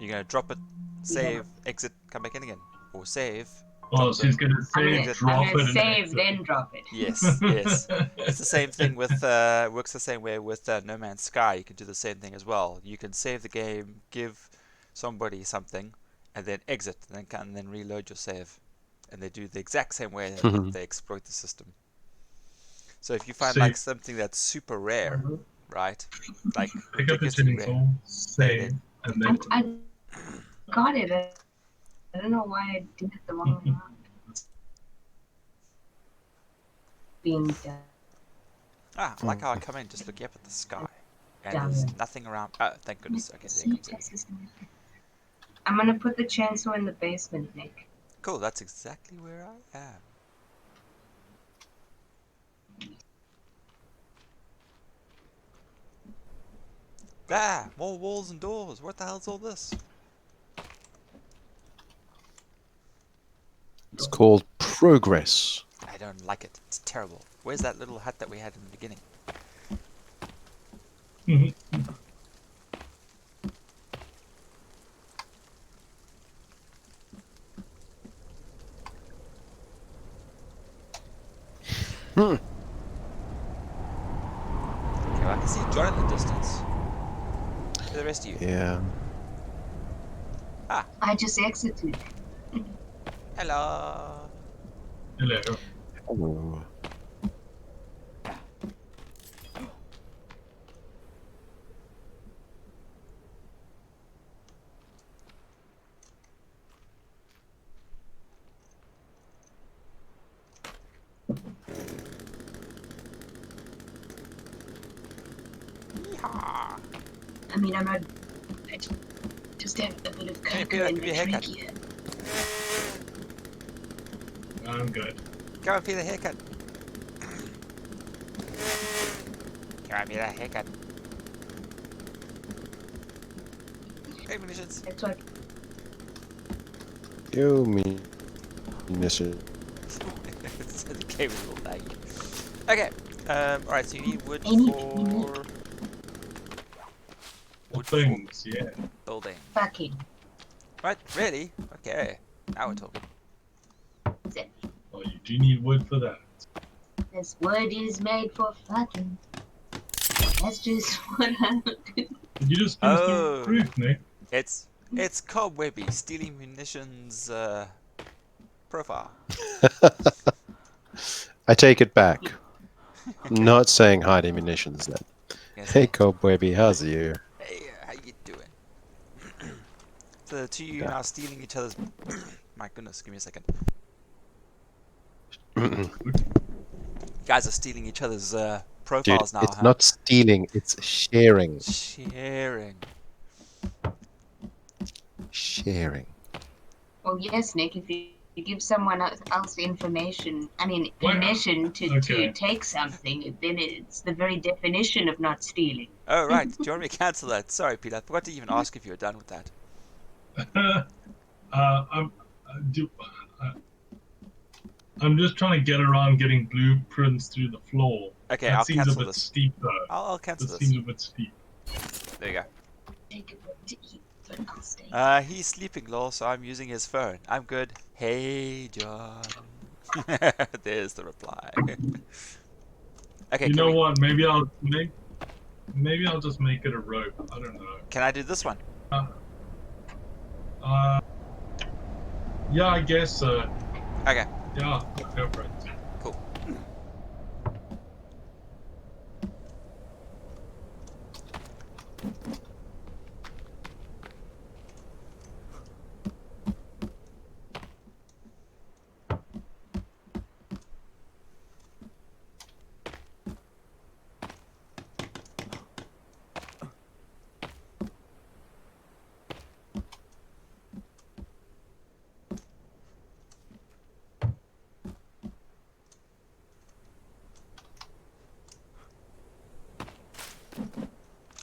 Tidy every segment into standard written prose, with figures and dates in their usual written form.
You're gonna drop it, save, exit, come back in again, or save. Oh, so he's gonna save, drop it, and save, exit. then drop it. Yes, yes. It's the same thing with works the same way with No Man's Sky. You can do the same thing as well. You can save the game, give somebody something, and then exit, and then reload your save, and they do the exact same way that they exploit the system. So if you find like something that's super rare, right? Like pick up the ridiculously rare. chainsaw, save, and then I got it. I don't know why I did it the wrong way around. Being done. Ah, I like how I come in just looking up at the sky, and there's nothing around. Oh, thank goodness. Okay, there it comes in. I'm gonna put the chainsaw in the basement, Nick. Cool, that's exactly where I am. Ah, more walls and doors. What the hell's all this? It's called progress. I don't like it. It's terrible. Where's that little hut that we had in the beginning? Okay, well, I can see John in the distance. Where are the rest of you? Yeah. Ah. I just exited. Hello. hello. Oh. Yeehaw. I mean, I'm not. I just have a bit of cocoa in the drink here. I'm good. Come and feel the haircut. Come and feel the haircut. Hey, munitions. It's like You mean mission. The game is a little laggy. Okay. Alright, so you need wood for... Wood for Things, yeah. building. fucking. Right, really? Okay. Now we're talking. Oh, you do need wood for that. This wood is made for fucking. That's just what I do. Did you just finish the roof, Nick? It's cobwebby, stealing munitions profile. I take it back. Not saying hiding munitions then. Yes, Hey, Cobwebby, how's you? hey, how you doing? So the two of you now stealing each other's... My goodness, give me a second. You guys are stealing each other's profiles Dude, now, it's not stealing, it's sharing. Sharing. Sharing. Well, yes, Nick, if you give someone else information, permission to take something, then it's the very definition of not stealing. Oh, right. Do you want me to cancel that? Sorry, Peter. I forgot to even ask if you were done with that. I'm just trying to get around getting blueprints through the floor. Okay, that I'll seems cancel a bit this. steep, though. I'll cancel That this. seems a bit steep. There you go. Take a bit to eat, but I'll stay. He's sleeping, lol, so I'm using his phone. I'm good. Hey, John. There's the reply. Okay. You know what? Maybe I'll just make it a rope. I don't know. Can I do this one? Yeah, I guess so. Okay. Yeah, go for it. Cool.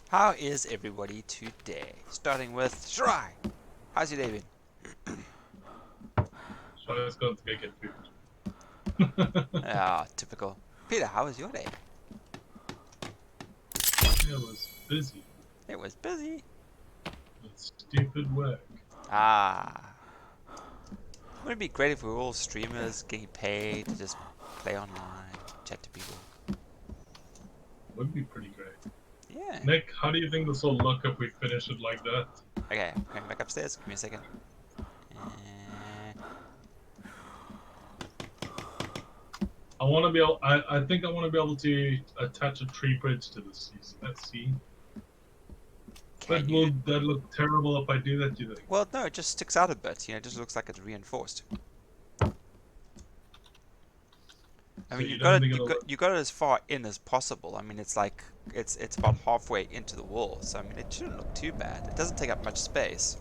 How is everybody today? Starting with Shirai. How's your day been? So let's go to get food. Ah, typical. Peter, how was your day? It was busy. It was busy. The stupid work. Ah. Wouldn't it be great if we were all streamers getting paid to just play online, chat to people? Would be pretty great. Yeah. Nick, how do you think this will look if we finish it like that? Okay, I'm coming back upstairs. Give me a second. Uh, I want to be able. I think I want to be able to attach a tree bridge to the sea. Let's see. But can will you? that look terrible if I do that? Do you think? Well, no, it just sticks out a bit. You know, it just looks like it's reinforced. I So mean, you don't think it'll look? you got it as far in as possible. I mean, it's like it's about halfway into the wall, so I mean, it shouldn't look too bad. It doesn't take up much space.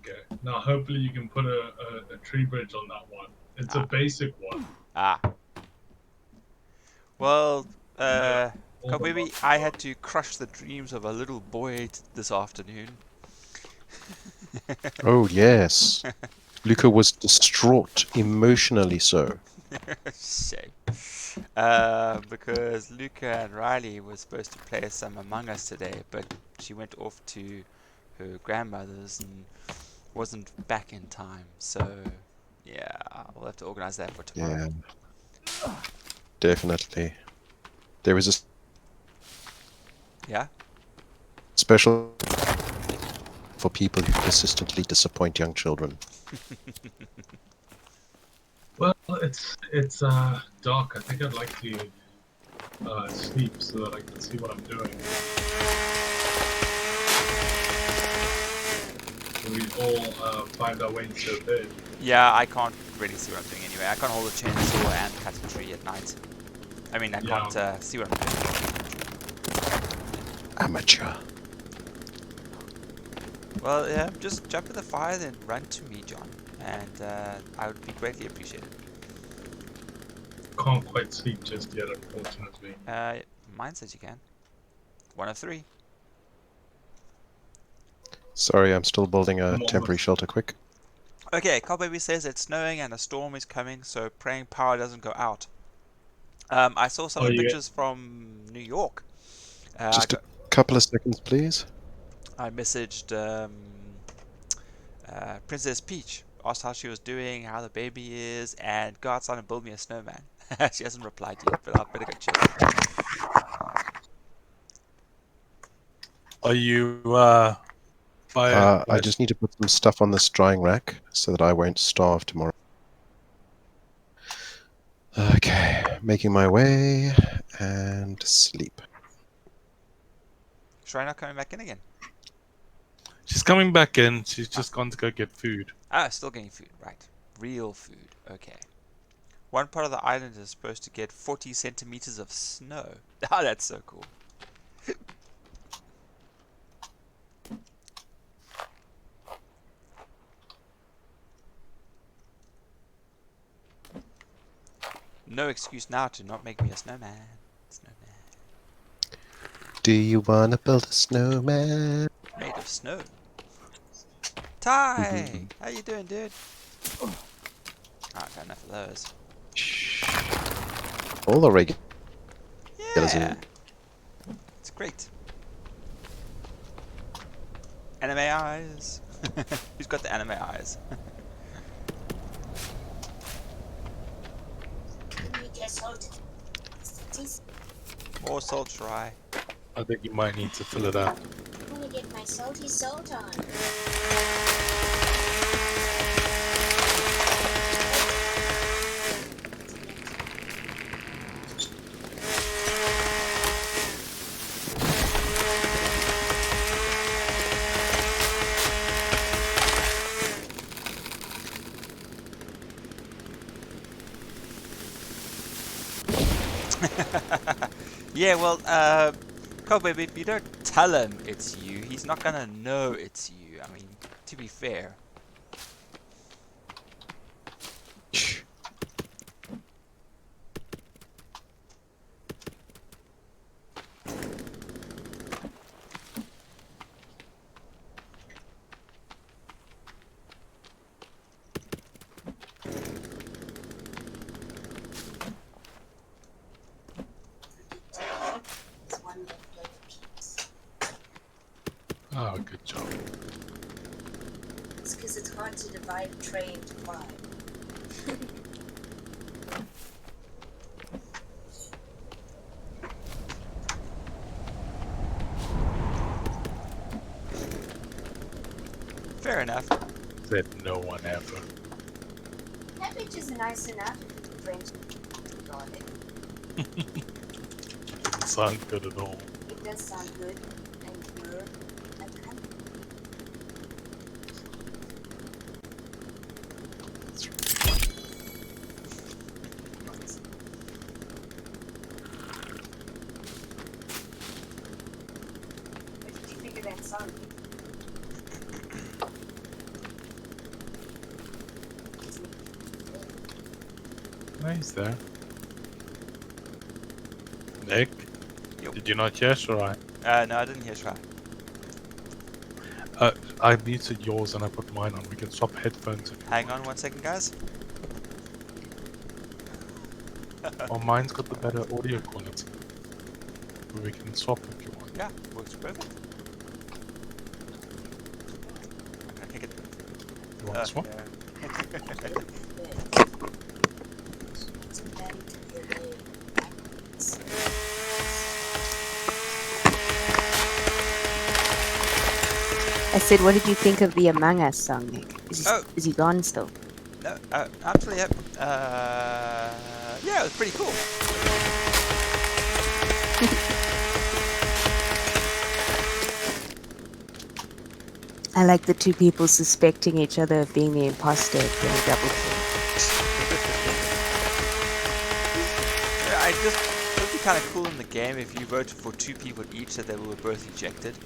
Okay. Now, hopefully, you can put a tree bridge on that one. It's a basic one. Ah. Well, Yeah. Kobe, I had to crush the dreams of a little boy this afternoon. Oh, yes. Luca was distraught, emotionally so. Shame. Because Luca and Riley were supposed to play some Among Us today, but she went off to her grandmother's and wasn't back in time. So, yeah, we'll have to organize that for tomorrow. Yeah, definitely. There is a Yeah? special for people who persistently disappoint young children. Well, it's dark. I think I'd like to sleep so that I can see what I'm doing. So we all find our way into bed. Yeah, I can't really see what I'm doing anyway. I can't hold a chainsaw and cut a tree at night. I mean, I Yeah. can't see what I'm doing. Amateur. Well, just jump in the fire, then run to me, John, and I would be greatly appreciated. Can't quite sleep just yet, unfortunately. Mine says you can. 1 of 3. Sorry, I'm still building a I'm temporary almost- shelter quick. Okay, Cowbaby says it's snowing and a storm is coming, so praying power doesn't go out. I saw some Oh, of the yeah. pictures from New York. Just a couple of seconds, please. I messaged Princess Peach, asked how she was doing, how the baby is, and go outside and build me a snowman. She hasn't replied yet, but I'll better go check. Are you I just need to put some stuff on this drying rack so that I won't starve tomorrow. Okay, making my way and sleep. Shrina coming back in again. She's coming back in. She's just gone to go get food. Ah, still getting food, right. Real food, okay. One part of the island is supposed to get 40 centimeters of snow. Ah, that's so cool. No excuse now to not make me a snowman. Do you wanna build a snowman? Made of snow. Ty! How you doing, dude? Oh, I've got enough of those. Shh. All the regulars Yeah! in. It's great. Anime eyes. Who's got the anime eyes? More salt try. I think you might need to fill it up. I want to get my salty salt on. Yeah, well, Kobe, if you don't tell him it's you, he's not gonna know it's you. I mean, to be fair. Shh. It's one big plate of peas. Oh, good job. It's because it's hard to divide a tray into 5. Fair enough. Said no one ever. That bitch is nice enough if you French garlic. Doesn't sound good at all. It does sound good and pure and comfy. Where did you figure that song? Nice there. Nick, Yo. did you not hear Shirai? No, I didn't hear Shry. I muted yours and I put mine on. We can swap headphones if you Hang on 1 second, guys. Oh, mine's got the better audio quality. But we can swap if you want. Yeah, works perfect. I think it. You want to swap? Yeah. It's a bad to be away. I said, what did you think of the Among Us song, Nick? Is he gone still? No, actually, yeah, it was pretty cool. I like the two people suspecting each other of being the imposter getting double kill. Yeah, it would be kind of cool in the game if you voted for 2 people each that they were both ejected.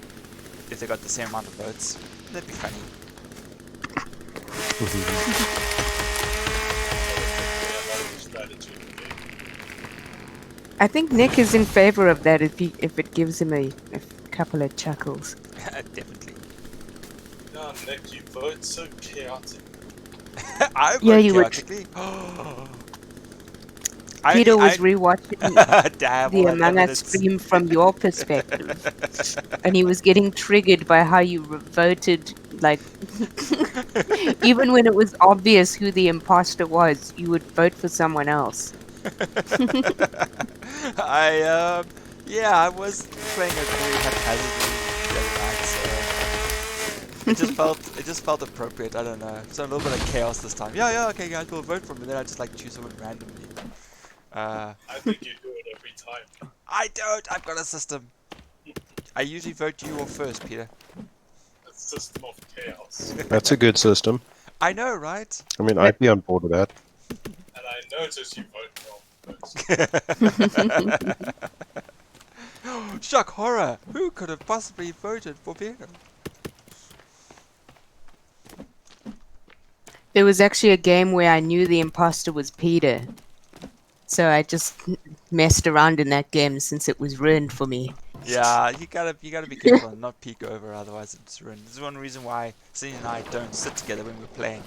If they got the same amount of votes, that'd be funny. I think Nick is in favor of that if it gives him a couple of chuckles. Definitely. No, Nick, you vote so chaotic. I vote Yeah, you would. chaotically. Peter was rewatching Damn, the all that Among Us evidence. stream from your perspective, and he was getting triggered by how you voted. Like, even when it was obvious who the imposter was, you would vote for someone else. I was playing it very haphazardly the other night, so it just felt appropriate. I don't know. So a little bit of chaos this time. Yeah, okay, guys, we'll vote for me. Then I just like choose someone randomly. I think you do it every time. I don't. I've got a system. I usually vote you off first, Peter. A system of chaos. That's a good system. I know, right? I mean, I'd be on board with that. And I notice you vote wrong first. Shock horror! Who could have possibly voted for Peter? There was actually a game where I knew the imposter was Peter, so I just messed around in that game since it was ruined for me. Yeah, you gotta be careful and not peek over, otherwise it's ruined. This is one reason why Cindy and I don't sit together when we're playing.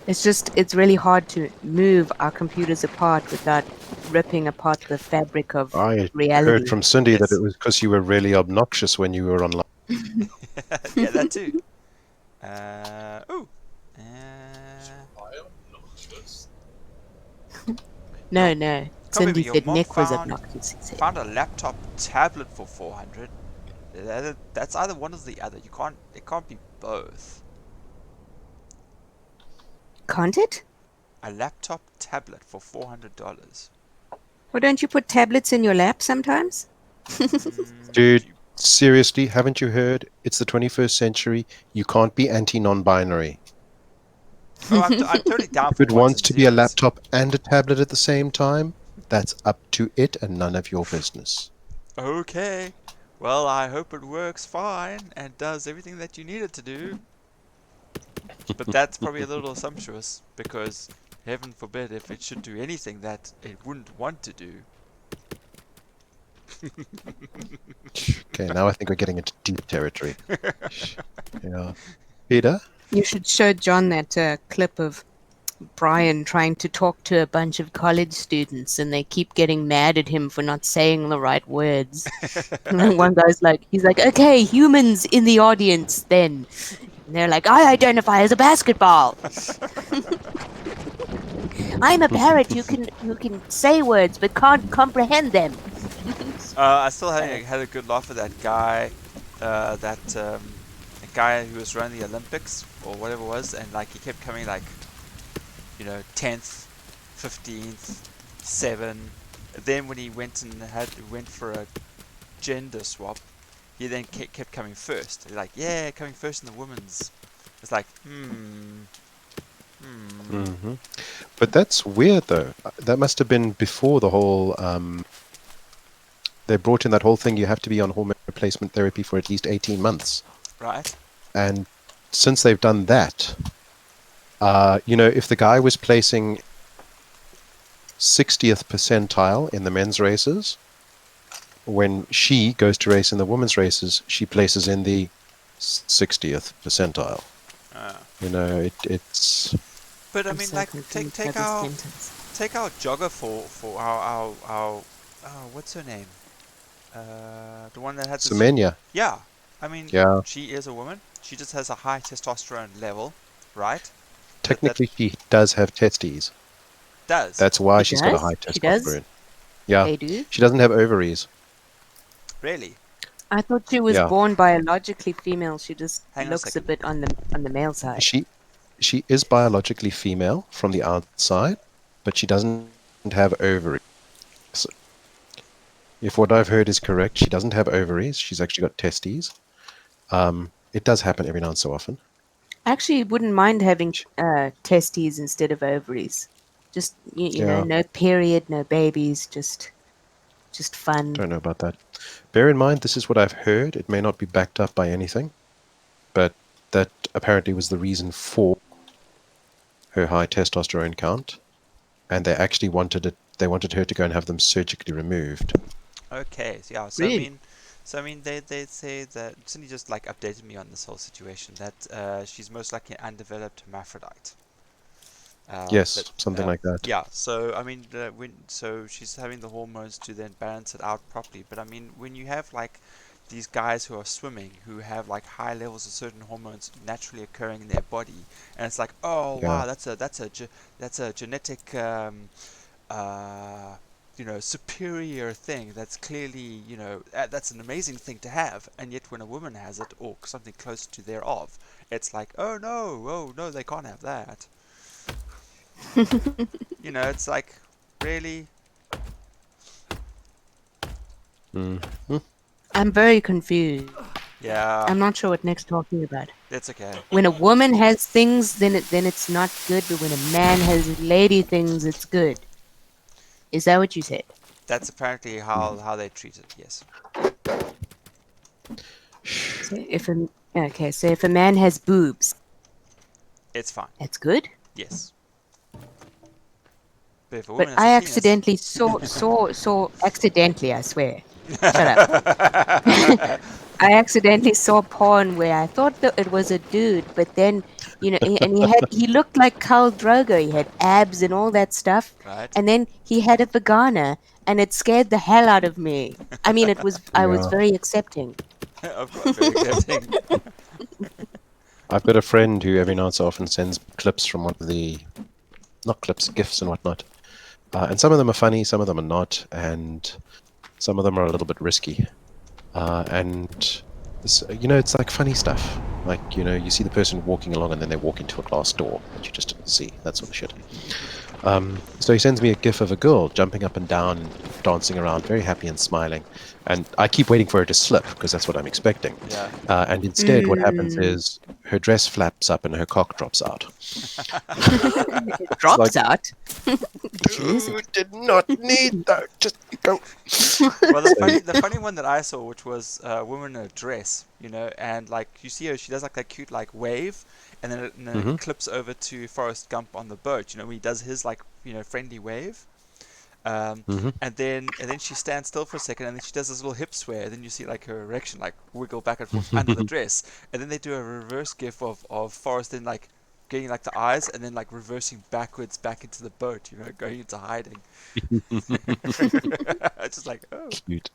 It's really hard to move our computers apart without ripping apart the fabric of I reality. heard from Cindy Yes. that it was because you were really obnoxious when you were online. Yeah, that too. Obnoxious. No. Can't Cindy believe your said mom Nick was found- obnoxious. He said. Found a laptop tablet for 400. That's either one or the other. It can't be both. Can't it? A laptop tablet for $400. Why don't you put tablets in your lap sometimes? Dude, seriously, haven't you heard? It's the 21st century. You can't be anti-non-binary. Oh, I'm totally down If for it ones wants and to be a zeros. laptop and a tablet at the same time, that's up to it and none of your business. Okay. Well, I hope it works fine and does everything that you need it to do. But that's probably a little sumptuous, because heaven forbid if it should do anything that it wouldn't want to do. Okay, now I think we're getting into deep territory. Yeah. Peter? You should show John that clip of Brian trying to talk to a bunch of college students, and they keep getting mad at him for not saying the right words. And then one guy's like, he's like, okay, humans in the audience then. And they're like, I identify as a basketball. I'm a parrot who can say words but can't comprehend them. I still had a good laugh at that guy, that guy who was running the Olympics or whatever it was, and like he kept coming like, 10th, 15th, 7. Then when he went for a gender swap, he then kept coming first. He's like, yeah, coming first in the women's. It's like, But that's weird, though. That must have been before the whole. They brought in that whole thing. You have to be on hormone replacement therapy for at least 18 months. Right. And since they've done that, if the guy was placing 60th percentile in the men's races, when she goes to race in the women's races, she places in the 60th percentile. It's. But I mean, like, take our jogger for our what's her name? The one that had Semenya. Yeah, I mean, Yeah. she is a woman. She just has a high testosterone level, right? Technically, she does have testes. Does. That's why She she's got a does? high She does? testosterone. Yeah. They do? She doesn't have ovaries. Really? I thought she was Yeah. born biologically female. She just Hang on a looks a second. bit on the male side. She is biologically female from the outside, but she doesn't have ovaries. So, if what I've heard is correct, she doesn't have ovaries. She's actually got testes. It does happen every now and so often. Actually, wouldn't mind having testes instead of ovaries. Just you know, Yeah. no period, no babies, just fun. Don't know about that. Bear in mind, this is what I've heard. It may not be backed up by anything, but that apparently was the reason for her high testosterone count, and they actually wanted her to go and have them surgically removed. Okay, yeah. Really? I mean, they say that Cindy just like updated me on this whole situation that she's most likely an undeveloped hermaphrodite. Yes, something like that. Yeah. So I mean, so she's having the hormones to then balance it out properly. But I mean, when you have like these guys who are swimming who have like high levels of certain hormones naturally occurring in their body, and it's like, oh Yeah. wow, that's a genetic superior thing. That's clearly, that's an amazing thing to have. And yet when a woman has it, or something close to thereof, it's like, oh no, they can't have that. It's like, really? Mm-hmm. I'm very confused. Yeah, I'm not sure what Nick's talking about. that's okay. When a woman has things, then it's not good. But when a man has lady things, it's good. Is that what you said? That's apparently how they treat it, yes. So if a man has boobs, It's fine, that's good. yes. But if a woman But has I a penis- accidentally saw accidentally, I swear. Shut up. I accidentally saw porn where I thought that it was a dude, but then and he looked like Khal Drogo. He had abs and all that stuff, Right. and then he had a vagina, and it scared the hell out of me. I mean, I was Yeah. very accepting. Of course, very accepting. I've got a friend who every now and so often sends clips from one of the, not clips, GIFs and whatnot. And some of them are funny, some of them are not, and some of them are a little bit risky. And it's like funny stuff. Like, you see the person walking along and then they walk into a glass door that you just didn't see, that sort of shit. So he sends me a gif of a girl jumping up and down and dancing around, very happy and smiling. And I keep waiting for her to slip, because that's what I'm expecting. Yeah. And instead what happens is her dress flaps up and her cock drops out. It drops out. You did not need that. Just go. Well, the funny one that I saw, which was a woman in a dress, and like you see her, she does like that cute like wave, and then it clips over to Forrest Gump on the boat. When he does his like friendly wave, and then she stands still for a second, and then she does this little hip swear, and then you see like her erection like wiggle back and forth under the dress, and then they do a reverse gif of Forrest in like getting like the eyes, and then like reversing backwards back into the boat, going into hiding. It's just like, oh. Cute.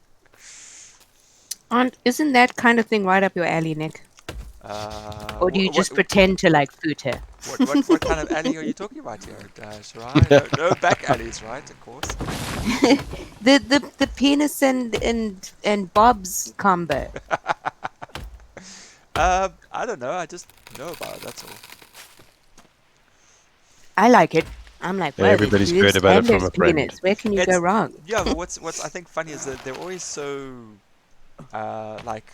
Isn't that kind of thing right up your alley, Nick? Or do you just pretend to like food her? What kind of alley are you talking about here, Shirai? No back alleys, right? Of course. the penis and Bob's combo. I don't know. I just know about it. That's all. I like it. I'm like, well, Everybody's heard about it from a friend. penis. Where can you go wrong? Yeah, but what's I think funny is that they're always so like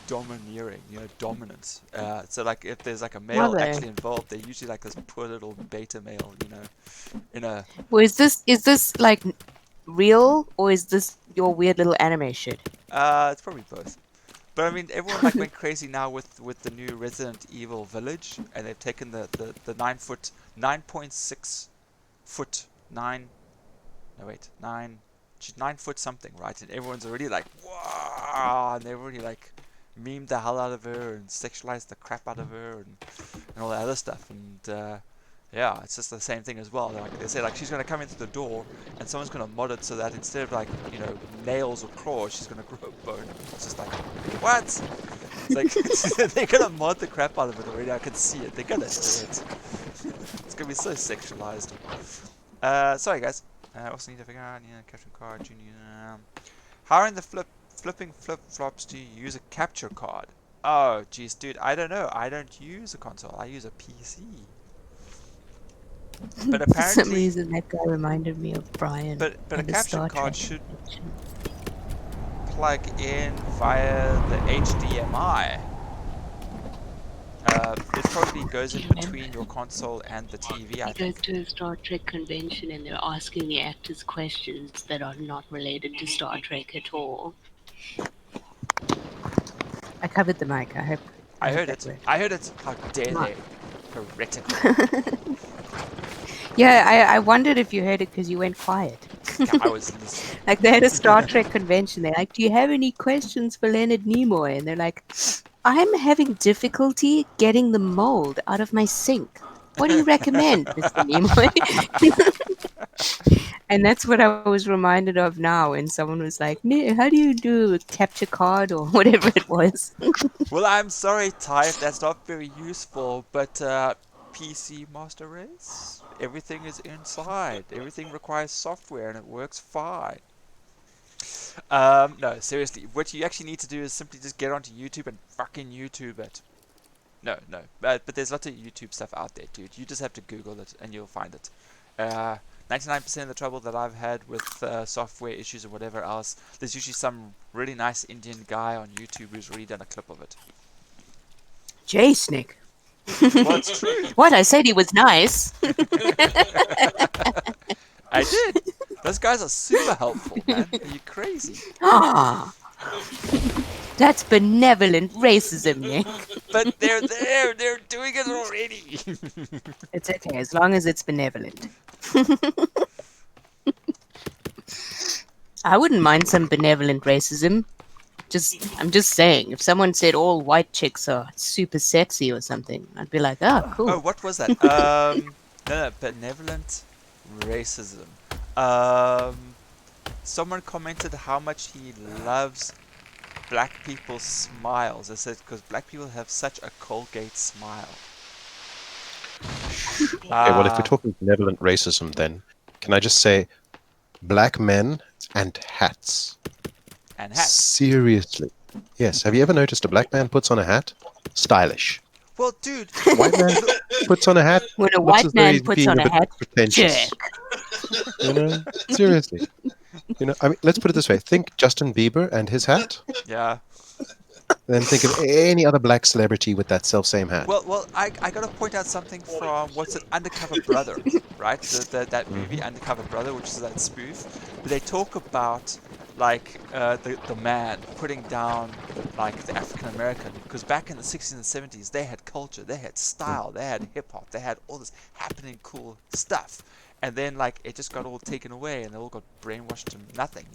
domineering, dominant. So like if there's like a male actually involved, they're usually like this poor little beta male, in a. Well, is this like real, or is this your weird little anime shit? It's probably both. But I mean, everyone like went crazy now with the new Resident Evil Village, and they've taken the 9.6 foot 9. No wait, 9 foot something, right? And everyone's already like, wow, and they've already like memed the hell out of her and sexualized the crap out of her and all that other stuff. And yeah, it's just the same thing as well. Like they say, like she's gonna come into the door and someone's gonna mod it so that instead of like nails or claws, she's gonna grow a bone. It's just like, what? It's like they're gonna mod the crap out of it already. I can see it. They're gonna do it. It's gonna be so sexualized. Sorry guys. I also need to figure out, capture card, junior. How in the flipping flip-flops do you use a capture card? Oh, geez, dude, I don't know. I don't use a console. I use a PC. But apparently, for some reason that guy reminded me of Brian. But a capture card should plug in via the HDMI. It probably goes in between your console and the TV. I think. Go to a Star Trek convention and they're asking the actors questions that are not related to Star Trek at all. I covered the mic. I heard it. I heard it. How dare they? Heretical. Yeah, I wondered if you heard it because you went quiet. Yeah, I was listening. Like they had a Star Trek convention. They're like, "Do you have any questions for Leonard Nimoy?" And they're like, "I'm having difficulty getting the mold out of my sink. What do you recommend, Mr. Nimoy?" And that's what I was reminded of now when someone was like, "How do you do a capture card or whatever it was?" Well, I'm sorry, Ty, if that's not very useful, but PC Master Race, everything is inside. Everything requires software and it works fine. No, seriously, what you actually need to do is simply just get onto YouTube and fucking YouTube it. No, but there's lots of YouTube stuff out there, dude. You just have to Google it and you'll find it. 99% of the trouble that I've had with software issues or whatever else, there's usually some really nice Indian guy on YouTube who's really done a clip of it. Jace, Nick. Well, it's true. What? I said he was nice. I did. Those guys are super helpful, man. Are you crazy? Ah, that's benevolent racism, Nick. But they're there. They're doing it already. It's okay as long as it's benevolent. I wouldn't mind some benevolent racism. I'm just saying, if someone said all white chicks are super sexy or something, I'd be like, oh, cool. Oh, what was that? No, benevolent racism. Someone commented how much he loves black people's smiles. They said because black people have such a Colgate smile. Okay, well, if we're talking benevolent racism, then can I just say, black men and hats. And hats. Seriously. Yes. Have you ever noticed a black man puts on a hat? Stylish. Well, dude. White man puts on a hat. When a white man puts on a hat, pretentious. Seriously. I mean, let's put it this way. Think Justin Bieber and his hat. Yeah. Then think of any other black celebrity with that self-same hat. Well, I got to point out something from, what's it, Undercover Brother, right? That movie, Undercover Brother, which is that spoof. But they talk about, like, the man putting down, like, the African American. Because back in the 60s and 70s, they had culture, they had style, they had hip-hop, they had all this happening cool stuff. And then, like, it just got all taken away, and they all got brainwashed to nothing,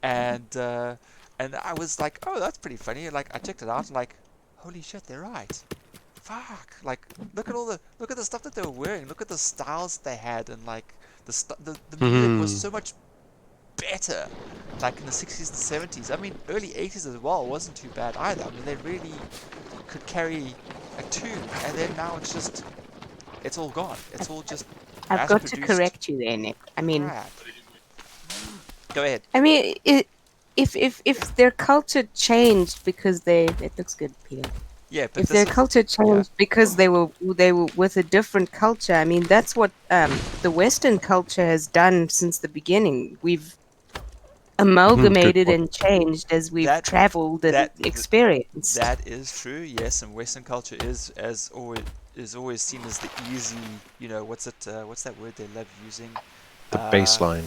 And I was like, oh, that's pretty funny. Like, I checked it out, and like, holy shit, they're right. fuck, like look at the stuff that they were wearing. Look at the styles they had, and like the music was so much better, like in the 60s and 70s. I mean, early 80s as well wasn't too bad either. I mean, they really could carry a tune, and then now it's all gone. It's all just I've got to mass-produced correct you there, Nick. I mean, crap. Go ahead. I mean, if their culture changed because it looks good, Peter. Yeah, but If this their is culture changed because they were with a different culture, I mean, that's what the Western culture has done since the beginning. We've amalgamated point. and changed as we've That- traveled and that- experienced. That is true, yes, and Western culture is always seen as the easy, what's that word they love using? The baseline.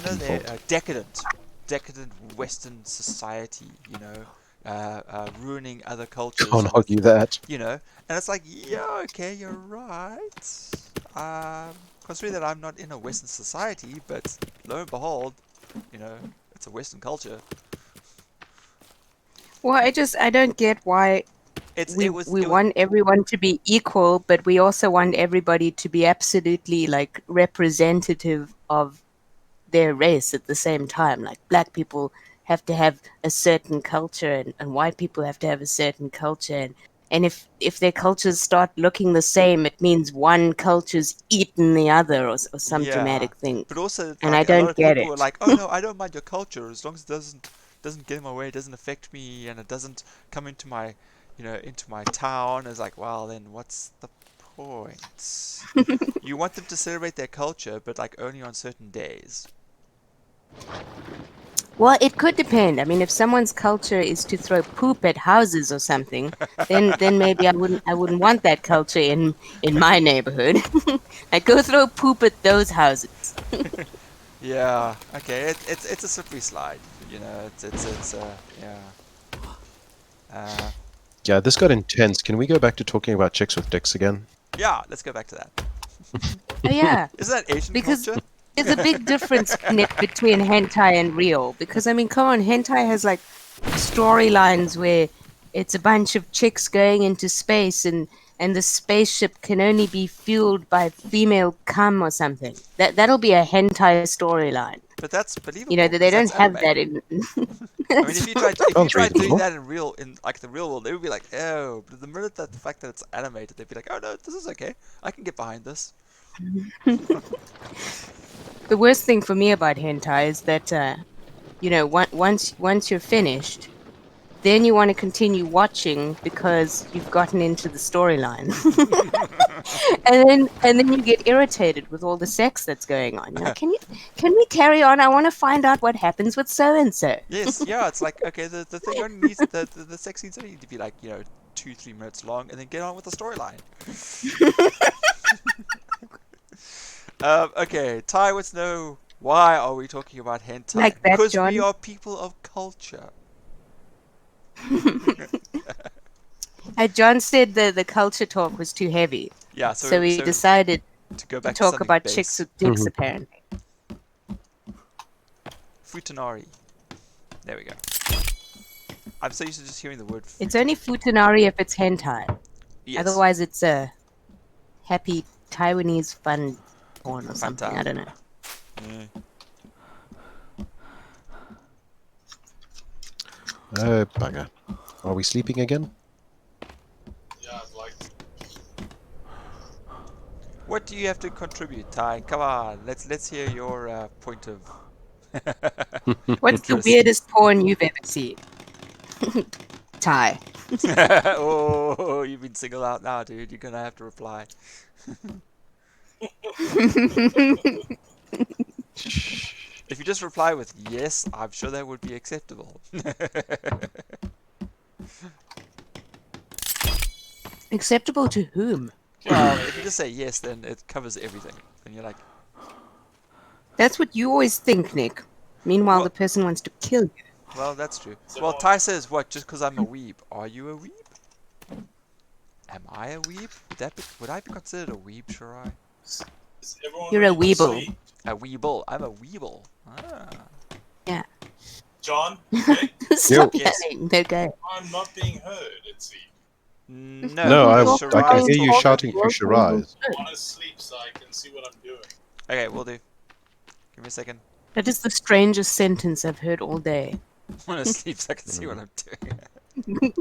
No, they're Default. decadent Western society, ruining other cultures. Can't argue that. And it's like, yeah, okay, you're right. Considering that I'm not in a Western society, but lo and behold, it's a Western culture. Well, I don't get why we want everyone to be equal, but we also want everybody to be absolutely like representative of their race at the same time. Like black people have to have a certain culture, and white people have to have a certain culture, and if their cultures start looking the same, it means one culture's eaten the other, or some dramatic thing. But also, and like, I a lot don't of get people it. are like, oh no, I don't mind your culture as long as it doesn't get in my way, it doesn't affect me, and it doesn't come into my town. It's like, well, then what's the point? You want them to celebrate their culture, but like only on certain days. Well, it could depend. I mean, if someone's culture is to throw poop at houses or something, then maybe I wouldn't want that culture in my neighborhood. Like, go throw poop at those houses. Yeah. Okay. It's a slippery slide. Yeah. Yeah, this got intense. Can we go back to talking about chicks with dicks again? Yeah. Let's go back to that. Oh, yeah. Isn't that Asian Because culture? there's a big difference, Nick, between hentai and real. Because, I mean, come on, hentai has, like, storylines where it's a bunch of chicks going into space and the spaceship can only be fueled by female cum or something. That'll be a hentai storyline. But that's believable. You know, they don't that's have anime. that in... I mean, if you tried Sounds doing reasonable. that in like the real world, they would be like, oh. But the minute that the fact that it's animated, they'd be like, oh no, this is okay. I can get behind this. The worst thing for me about hentai is that, once you're finished, then you want to continue watching because you've gotten into the storyline, and then you get irritated with all the sex that's going on. You're like, can we carry on? I want to find out what happens with so and so. Yes, yeah, it's like, okay, the thing only needs the sex scenes only need to be like 2-3 minutes long, and then get on with the storyline. Okay, Ty wants to know, why are we talking about hentai? Like that, because John? we are people of culture. John said the culture talk was too heavy, Yeah, so we decided to go to back to talk something about base. chicks with dicks, apparently. Futanari. There we go. I'm so used to just hearing the word. It's only futanari if it's hentai. Yes. Otherwise, it's a happy Taiwanese fun porn or something. Fanta. I don't know. Yeah. Oh, bugger. Are we sleeping again? Yeah, I'd like to. What do you have to contribute, Ty? Come on, let's hear your point of. What's the interest. weirdest porn you've ever seen? Thai. Oh, you've been singled out now, dude. You're gonna have to reply. If you just reply with yes, I'm sure that would be acceptable. Acceptable to whom? Well, if you just say yes, then it covers everything. And you're like, That's what you always think, Nick. Meanwhile, Well- the person wants to kill you. well, that's true. Well, Ty says, what, just because I'm a weeb? Are you a weeb? Am I a weeb? Would I be considered a weeb, Shirai? Is everyone You're a ready to weeble. sleep? A weeble. I'm a weeble. Ah. John, Nick, Stop Yes. yelling. Okay. I'm not being heard, it seems. No, No, I can Shiraz hear you talking. shouting to Shiraz. I want to sleep so I can see what I'm doing. Okay, we'll do. Give me a second. That is the strangest sentence I've heard all day. I want to sleep so I can see what I'm doing.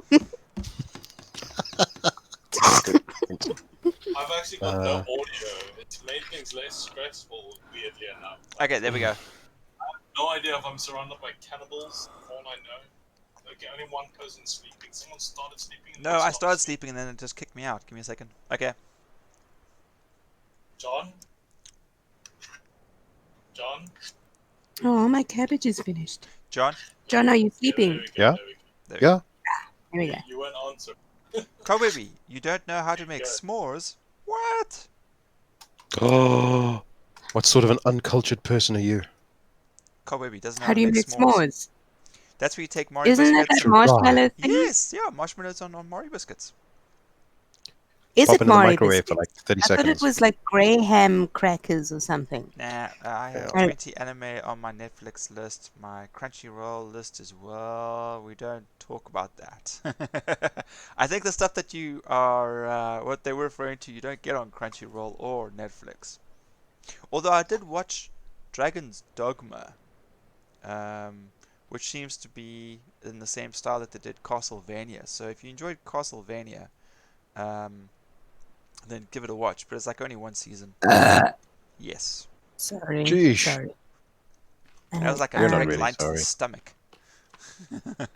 I've actually got no audio. It's made things less stressful, weirdly enough. Okay, there we go. No idea if I'm surrounded by cannibals. For all I know. Okay, only one person sleeping. Someone started sleeping. And No, I started sleeping and then it just kicked me out. Give me a second. Okay. John. Oh, my cabbage is finished. John? John, are you sleeping? Yeah? There we go. Yeah? There we go. You won't answer. Cobwebby, you don't know how to make s'mores? What? Oh, what sort of an uncultured person are you? Cobwebby doesn't know How do you make s'mores? That's where you take Mari Isn't it biscuits. that marshmallow thing? Yes, yeah, marshmallows on Mari biscuits. Is Pop it in the Mari microwave for biscuits? like 30 I thought seconds. it was like Graham crackers or something. Nah, I have Yeah. 20 anime on my Netflix list, my Crunchyroll list as well. We don't talk about that. I think the stuff that you are, what they were referring to, you don't get on Crunchyroll or Netflix. Although I did watch Dragon's Dogma, which seems to be in the same style that they did Castlevania. So if you enjoyed Castlevania, then give it a watch. But it's like only one season. Yes. Sorry. Jeesh. Sorry. That was like a You're not direct really line to the sorry. stomach.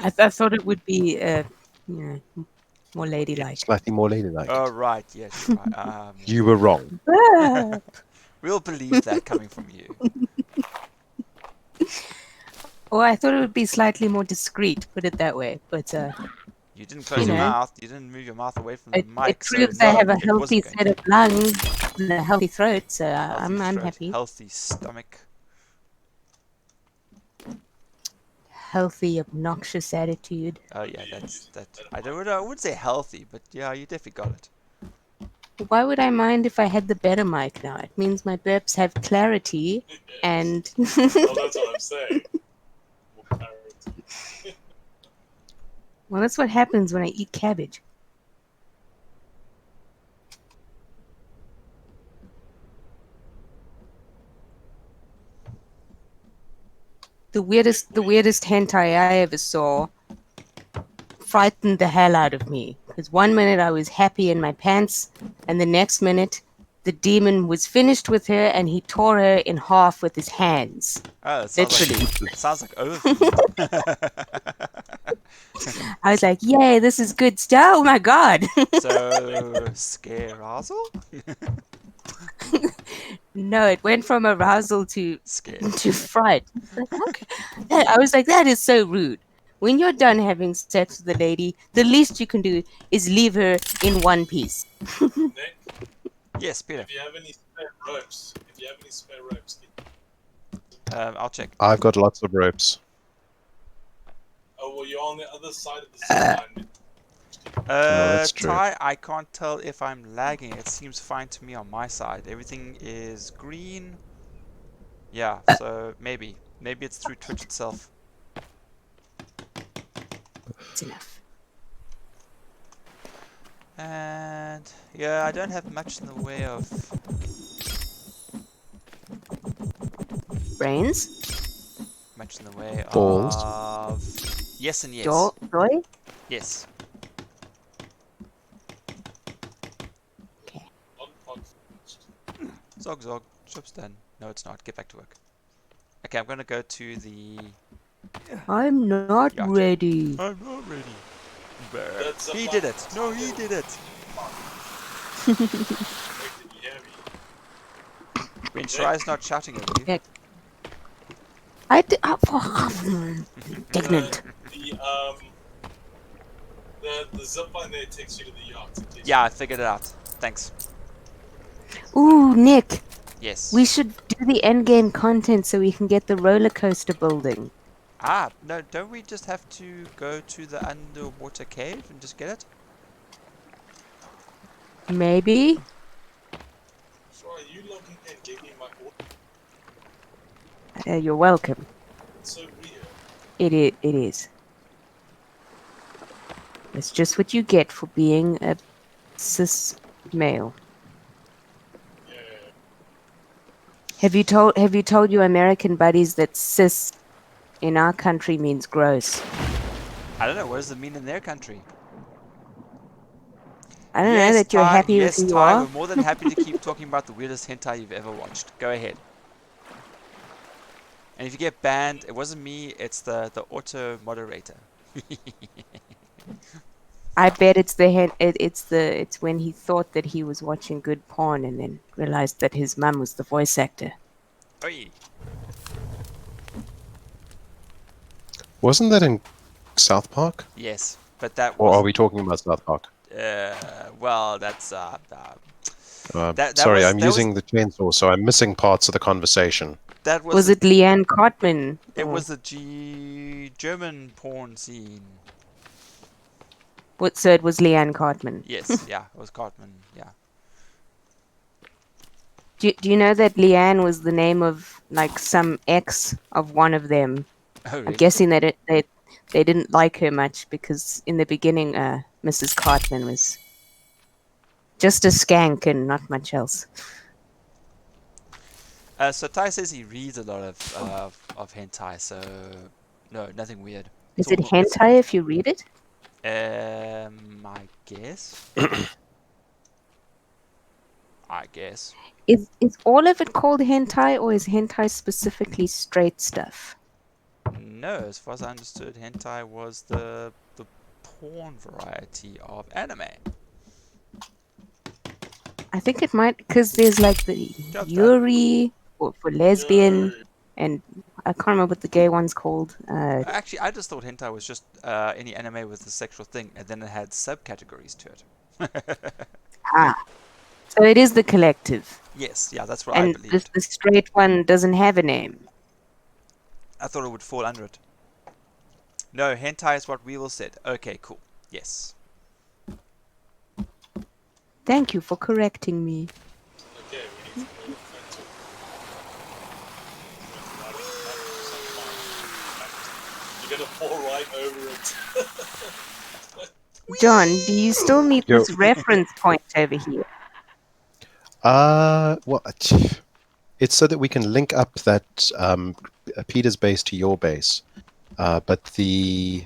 I thought it would be, more ladylike. Slightly more ladylike. Oh, right. Yes, you're right. You were wrong. Ah. We'll believe that coming from you. Or I thought it would be slightly more discreet, put it that way. But You didn't close You your know. mouth. You didn't move your mouth away from the it mic. So proves no, I have a it healthy wasn't going set of lungs and a healthy throat, so healthy I'm throat, happy. Healthy stomach. Healthy, obnoxious attitude. Oh yeah, that's that. I would say healthy, but yeah, you definitely got it. Why would I mind if I had the better mic now? It means my burps have clarity and Well, that's what I'm saying. More clarity. well, that's what happens when I eat cabbage. The weirdest hentai I ever saw frightened the hell out of me. Because one minute I was happy in my pants, and the next minute the demon was finished with her and he tore her in half with his hands. Oh, it sounds Literally. like it sounds like overfeed. I was like, yay, this is good stuff. Oh my god. So scare-azzle? No, it went from arousal to Scared. fright. Like, okay. I was like, that is so rude. When you're done having sex with the lady, the least you can do is leave her in one piece. Nick, Yes, Peter. if you have any spare ropes, I'll check. I've got lots of ropes. oh, well, you're on the other side of the zip line. that's true. Ty, I can't tell if I'm lagging. It seems fine to me on my side. Everything is green. Yeah, so maybe it's through Twitch itself. It's enough. And yeah, I don't have much in the way of Brains? much in the way Balls. of yes and yes. Joy? Yes. Okay. Zog zog. Shop's done. No, it's not. Get back to work. Okay, I'm gonna go to the. I'm not Yacht. ready. I'm not ready. That's a He lot. did it. No, he did it. Nick, did you hear me? When Shirai's not shouting at you. Yeah. Indignant. The zip line there takes you to the yacht. Yeah, I figured it out. Thanks. Ooh, Nick, Yes. we should do the endgame content so we can get the roller coaster building. Ah, no, don't we just have to go to the underwater cave and just get it? Maybe? So are you logging in, gave me my audio? You're welcome. It's so weird. It is. It's just what you get for being a cis male. Have you told your American buddies that cis in our country means gross? I don't know. What does it mean in their country? I don't know that you're Ty, happy yes, with who you Ty, are. we're more than happy to keep talking about the weirdest hentai you've ever watched. Go ahead. And if you get banned, it wasn't me, it's the auto moderator. I bet it's it's when he thought that he was watching good porn and then realized that his mum was the voice actor. Oi. Wasn't that in South Park? Yes, but that Or are was we talking about South Park? well, that's Sorry, was, I'm using the chainsaw, so I'm missing parts of the conversation. that was Was the, it Leanne Cartman? it was the German porn scene. What? So it was Leanne Cartman. Yes, yeah, it was Cartman. Yeah. Do you know that Leanne was the name of like some ex of one of them? Oh, really? I'm guessing that they didn't like her much because in the beginning, Mrs. Cartman was just a skank and not much else. So Ty says he reads a lot of hentai, so no, nothing weird. Is So it hentai if you read it? I guess. I guess. Is all of it called hentai, or is hentai specifically straight stuff? No, as far as I understood, hentai was the porn variety of anime. I think it might, because there's like the Yuri for lesbian, and I can't remember what the gay one's called. Actually, I just thought hentai was just any anime with a sexual thing, and then it had subcategories to it. So it is the collective. Yes, yeah, that's what I And believed. the straight one doesn't have a name. I thought it would fall under it. No, hentai is what Weevil said. Okay, cool. Yes. Thank you for correcting me. Okay, we need to move into you're gonna fall right over it. John, do you still need Yo. this reference point over here? What? It's so that we can link up that Peter's base to your base, but the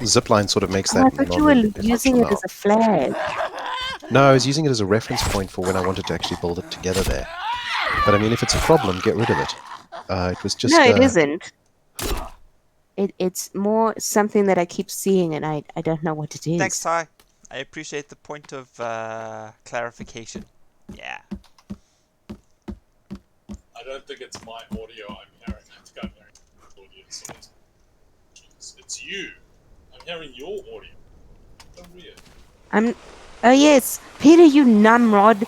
zipline sort of makes Oh, I that thought you were non-essential using it now. as a flag. No, I was using it as a reference point for when I wanted to actually build it together there. But I mean, if it's a problem, get rid of it. It was just... No, it isn't. It's more something that I keep seeing, and I don't know what it is. Thanks, Ty. I appreciate the point of clarification. Yeah. I don't think it's my audio I'm hearing. I think I'm hearing the audience. It's you. I'm hearing your audio. So weird. Oh yes, Peter, you numrod.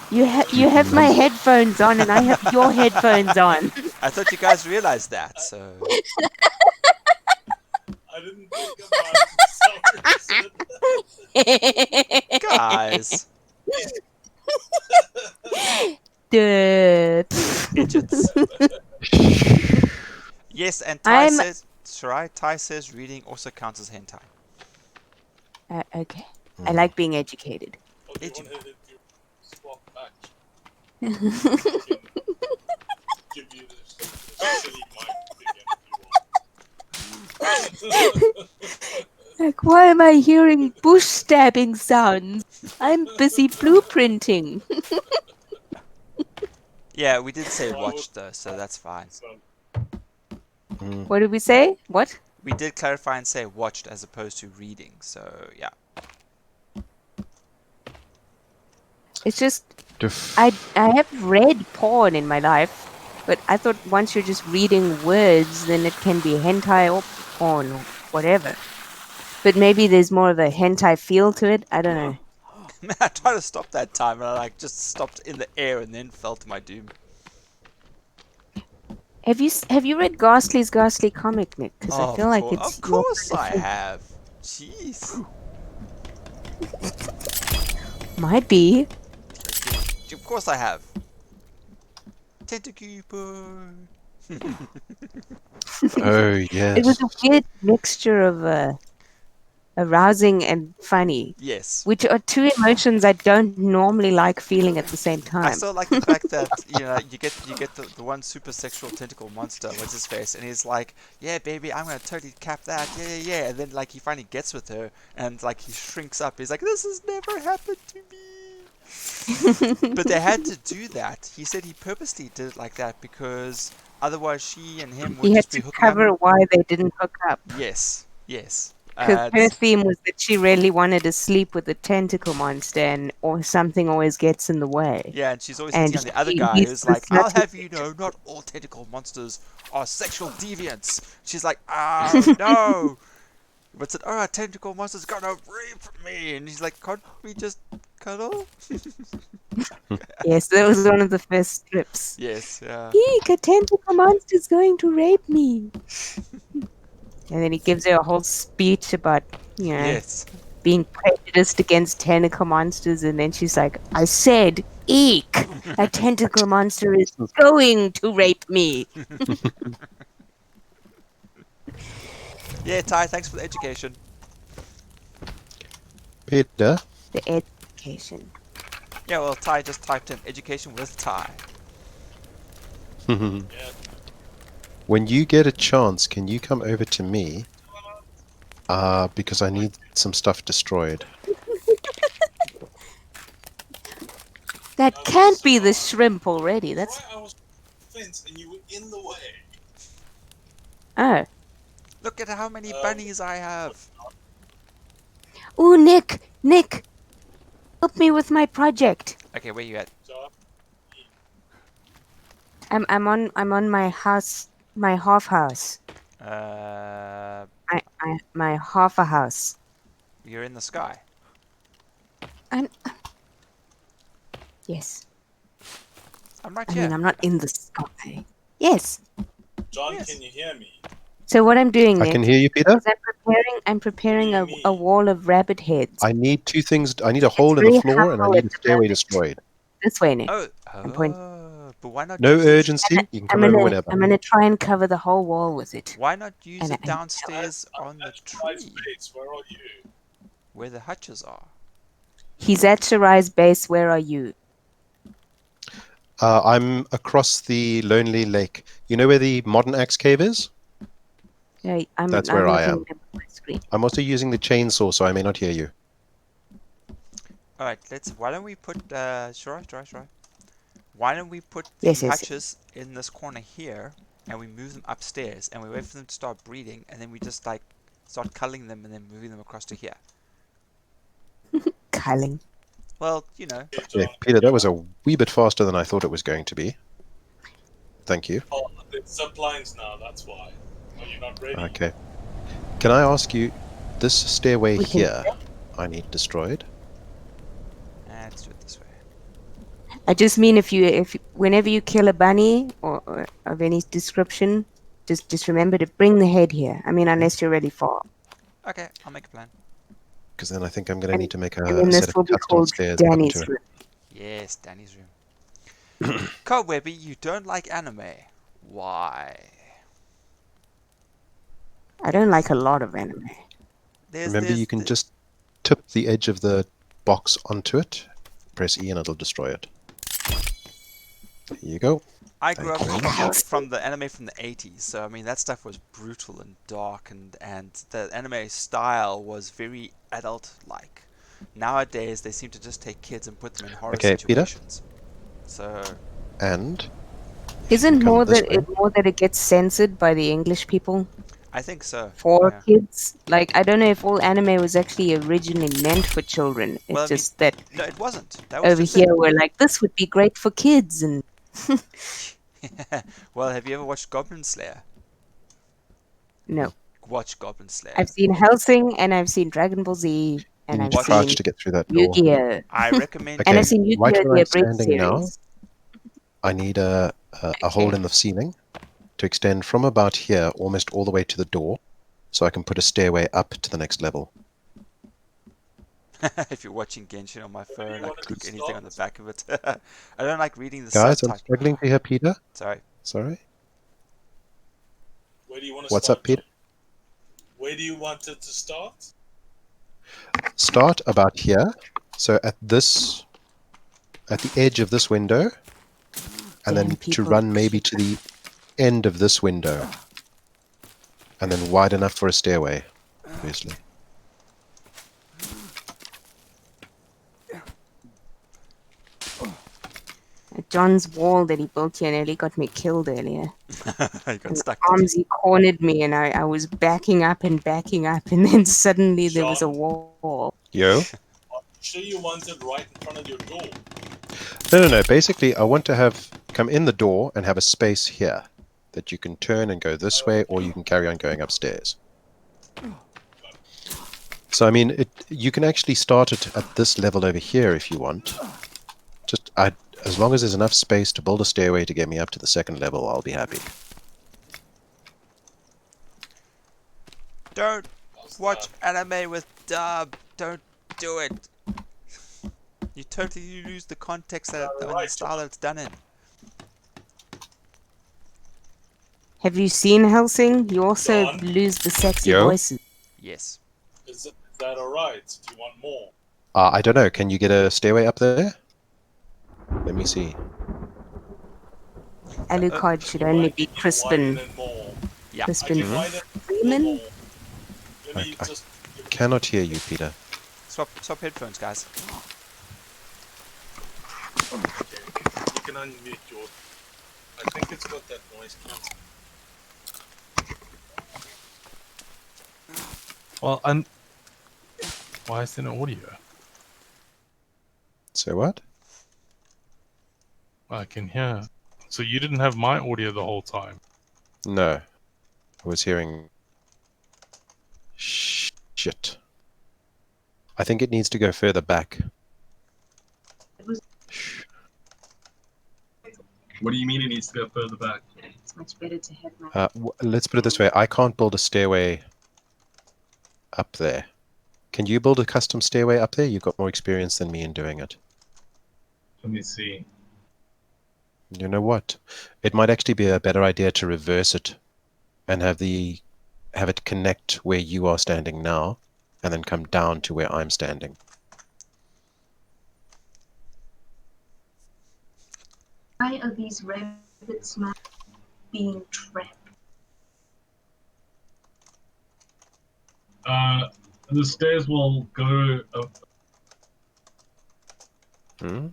You have my headphones on, and I have your headphones on. I thought you guys realized that, so... I didn't think about it. Sorry. Guys. Duh. Idiots. Yes, and Ty says... Shirai, Ty says reading also counts as hentai. Okay. I like being educated. Oh, do you want to swap back? Give you the silly mic again if you want. Like, why am I hearing bush stabbing sounds? I'm busy blueprinting. Yeah, we did say watch though, so that's fine. What did we say? What? We did clarify and say watched as opposed to reading, so yeah. It's just I have read porn in my life, but I thought once you're just reading words, then it can be hentai or porn or whatever. But maybe there's more of a hentai feel to it. I don't know. I tried to stop that time and I just stopped in the air and then fell to my doom. Have you read Ghastly's Ghastly comic, Nick? Because I feel like it's of course I have. Jeez. Might be. Of course I have. Tentakeeper. Oh It was yes. a weird mixture of arousing and funny, Yes. which are two emotions I don't normally like feeling at the same I time. still like the fact that you get the one super sexual tentacle monster, what's his face, and he's like, yeah, baby, I'm gonna totally cap that, yeah, yeah, yeah, and then like he finally gets with her, and like he shrinks up. He's like, this has never happened to me. But they had to do that. He said he purposely did it like that because otherwise she and him would He had just be to hooking up. cover why they didn't hook up. Yes, yes. Because her theme was that she really wanted to sleep with a tentacle monster, and or something always gets in the way. Yeah, and she's always And hitting on the other he, guy he who's like, I'll have you specifically know, not all tentacle monsters are sexual deviants. She's like, oh no. But said, oh, tentacle monster's gonna rape me. And he's like, can't we just cuddle? yes, that was one of the first strips. Yes, yeah. Eek, a tentacle monster's going to rape me. And then he gives her a whole speech about, Yes. being prejudiced against tentacle monsters, and then she's like, I said, eek, a tentacle monster is going to rape me. Yeah, Ty, thanks for the education. Peter, The education. Yeah, well, Ty just typed in education with Ty. when you get a chance, can you come over to me? Because I need some stuff destroyed. That can't be the shrimp already. That's Right, I was fence and you were in the way. oh. Look at how many bunnies I have. Ooh, Nick, help me with my project. Okay, where you at? So I'm on my house, my half house. Uh, My half a house. you're in the sky. I'm yes. I'm right I here. mean, I'm not in the sky. Yes. John, Yes. can you hear me? So what I'm doing, I Nick, can hear you, Peter. is I'm preparing a wall of rabbit heads. I need two things. I need a It's hole in the very floor, and I humble need at a the stairway moment. destroyed. This way, Nick. Oh, I'm pointing. but why not No use it? urgency. You can come over whenever. I'm gonna try and cover the whole wall with it. Why not use And it I- downstairs on the That's tree base. Where are you? where the hutches are? He's at Shirai's base. Where are you? I'm across the Lonely Lake. You know where the modern axe cave is? Yeah, I'm That's where I looking am. at my screen. I'm also using the chainsaw, so I may not hear you. All right, why don't we put sure. Why don't we put the Yes. hutches in this corner here, and we move them upstairs, and we wait for them to start breeding, and then we just like start culling them and then moving them across to here. Culling. Well, you know. Okay, Yeah, John. Peter, that was a wee bit faster than I thought it was going to be. Thank you. Oh, it's zip lines now, that's why. Are you not ready? Okay. Can I ask you, this stairway We can- here, I need destroyed? Let's do it this way. I just mean whenever you kill a bunny or of any description, just remember to bring the head here. I mean, unless you're really far. Okay, I'll make a plan. Because then I think I'm going to need to make And then a this set will of be cuts called downstairs up Danny's to it. room. Yes, Danny's room. Cobwebby, you don't like anime. Why? I don't like a lot of anime. Remember, you can just tip the edge of the box onto it, press E, and it'll destroy it. There you go. I grew up Thank you. from the anime from the 80s, so I mean that stuff was brutal and dark, and the anime style was very adult-like. Nowadays, they seem to just take kids and put them in horror Okay, Peter? situations. So, And Isn't come more this that way. it gets censored by the English people I think so. for Yeah. kids? Like, I don't know if all anime was actually originally meant for children. It's Well, I mean, just that No, it wasn't. That was over just here we're like, this would be great for kids, and it. Well, have you ever watched Goblin Slayer? no. Watch Goblin Slayer. I've seen Hellsing and I've seen Dragon Ball Z You and need I've to Watch- crouch seen to get through that door. Yu-Gi-Oh! I recommend. And Okay, I've seen right Yu-Gi-Oh! where The I'm Abridged standing now, series. I need a hole in the ceiling to extend from about here almost all the way to the door, so I can put a stairway up to the next level. If you're watching Genshin on my phone, I wanted click to anything on the start? back of it. I don't like reading the Guys, I'm subtitle. struggling to hear Peter. Sorry. Sorry. Where do you want to What's start? up, Peter? Where do you want it to start? Start about here. So at the edge of this window, and Damn then to people. run maybe to the end of this window, and then wide enough for a stairway, obviously. John's wall that he built here nearly got me killed earlier. You got And stuck. Did you? Armsy cornered me, and I was backing up, and then suddenly there was a John? wall. Yo? Are you sure you want it right in front of your door? No. Basically, I want to come in the door and have a space here that you can turn and go this way, or you can carry on going upstairs. So, I mean, you can actually start it at this level over here if you want. As long as there's enough space to build a stairway to get me up to the second level, I'll be happy. Don't watch anime with dub. Don't do it. You totally lose the context on the style that it's done in. Have you seen Helsing? You also John? lose the sexy Yo? voices. Yes. Is that alright? Do you want more? I don't know. Can you get a stairway up there? Let me see. Alucard should only be Widen Crispin. and more. Yeah. I Crispin can widen Freeman? more. Let me I just... cannot hear you, Peter. Swap headphones, guys. You can unmute your... I think it's got that noise cancel. Well, why is there no audio? So what? I can hear. So you didn't have my audio the whole time. No. I was hearing... Shit. I think it needs to go further back. Shh. What do you mean it needs to go further back? It's much better to have my. Let's put it this way. I can't build a stairway up there. Can you build a custom stairway up there? You've got more experience than me in doing it. Let me see. You know what? It might actually be a better idea to reverse it and have it connect where you are standing now and then come down to where I'm standing. Why are these rabbits not being trapped? The stairs will go up. Hmm?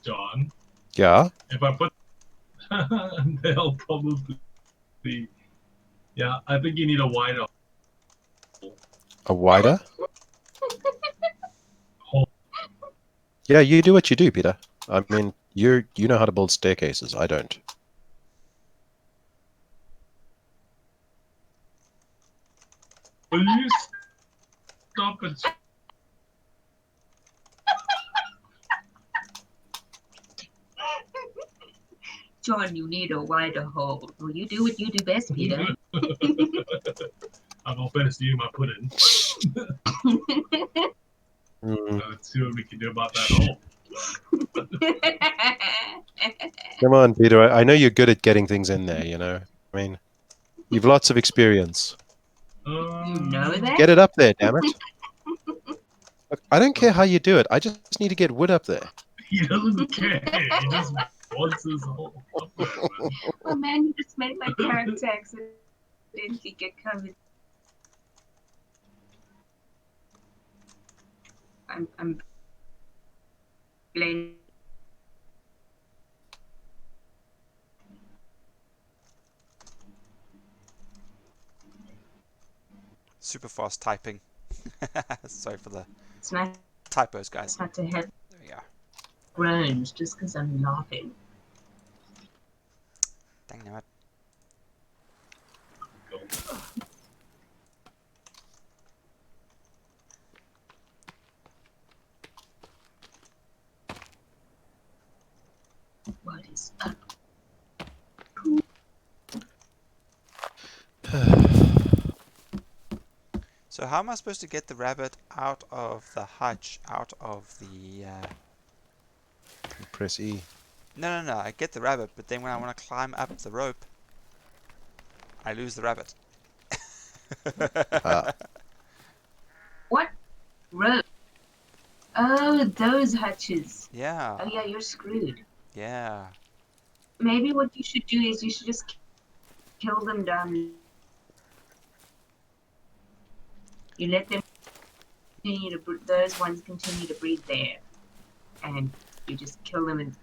John. Yeah? If I put... they'll probably... Yeah, I think you need a wider A wider? hole. Yeah, you do what you do, Peter. I mean, you know how to build staircases. I don't. Will you stop it? John, you need a wider hole. Well, you do what you do best, Peter. I'll go first to you, my pudding. Let's see what we can do about that hole. Come on, Peter. I know you're good at getting things in there, you know. I mean, you've lots of experience. You know that? Get it up there, damn it. Look, I don't care how you do it. I just need to get wood up there. He doesn't care. He just wants his hole up there, man. Oh man, you just made my character accidentally get covered. I'm blaming. Super fast typing. Sorry for the It's nice typos, guys. not to have There we go. groans just because I'm laughing. Dang it. What is up? So how am I supposed to get the rabbit out of the hutch, out of the... Press E. No, I get the rabbit, but then when I want to climb up the rope, I lose the rabbit. What? Rope. Oh, those hutches. Yeah. Oh yeah, you're screwed. Yeah. Maybe what you should do is you should just kill them down. You let them continue to those ones continue to breed there, and you just kill them and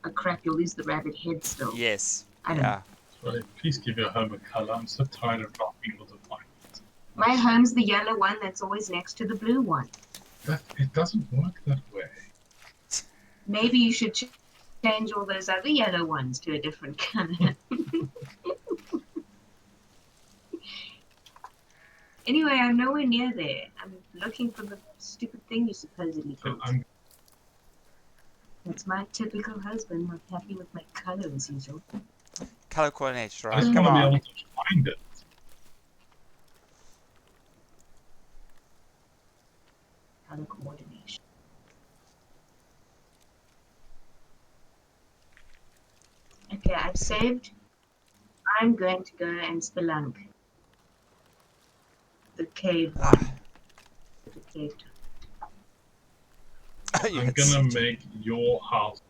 oh crap, you'll lose the rabbit head still. Yes. I don't know. Yeah. Right, please give your home a color. I'm so tired of not being able to find it. My home's the yellow one that's always next to the blue one. It doesn't work that way. Maybe you should change all those other yellow ones to a different color. Anyway, I'm nowhere near there. I'm looking for the stupid thing you supposedly So built. That's my typical husband, not happy with my color as usual. Color coordination, I right? just Come want to be on. able to find it. Color coordination. Okay, I've saved. I'm going to go and spelunk. The cave one. The cave. You I'm had gonna siege. make your house.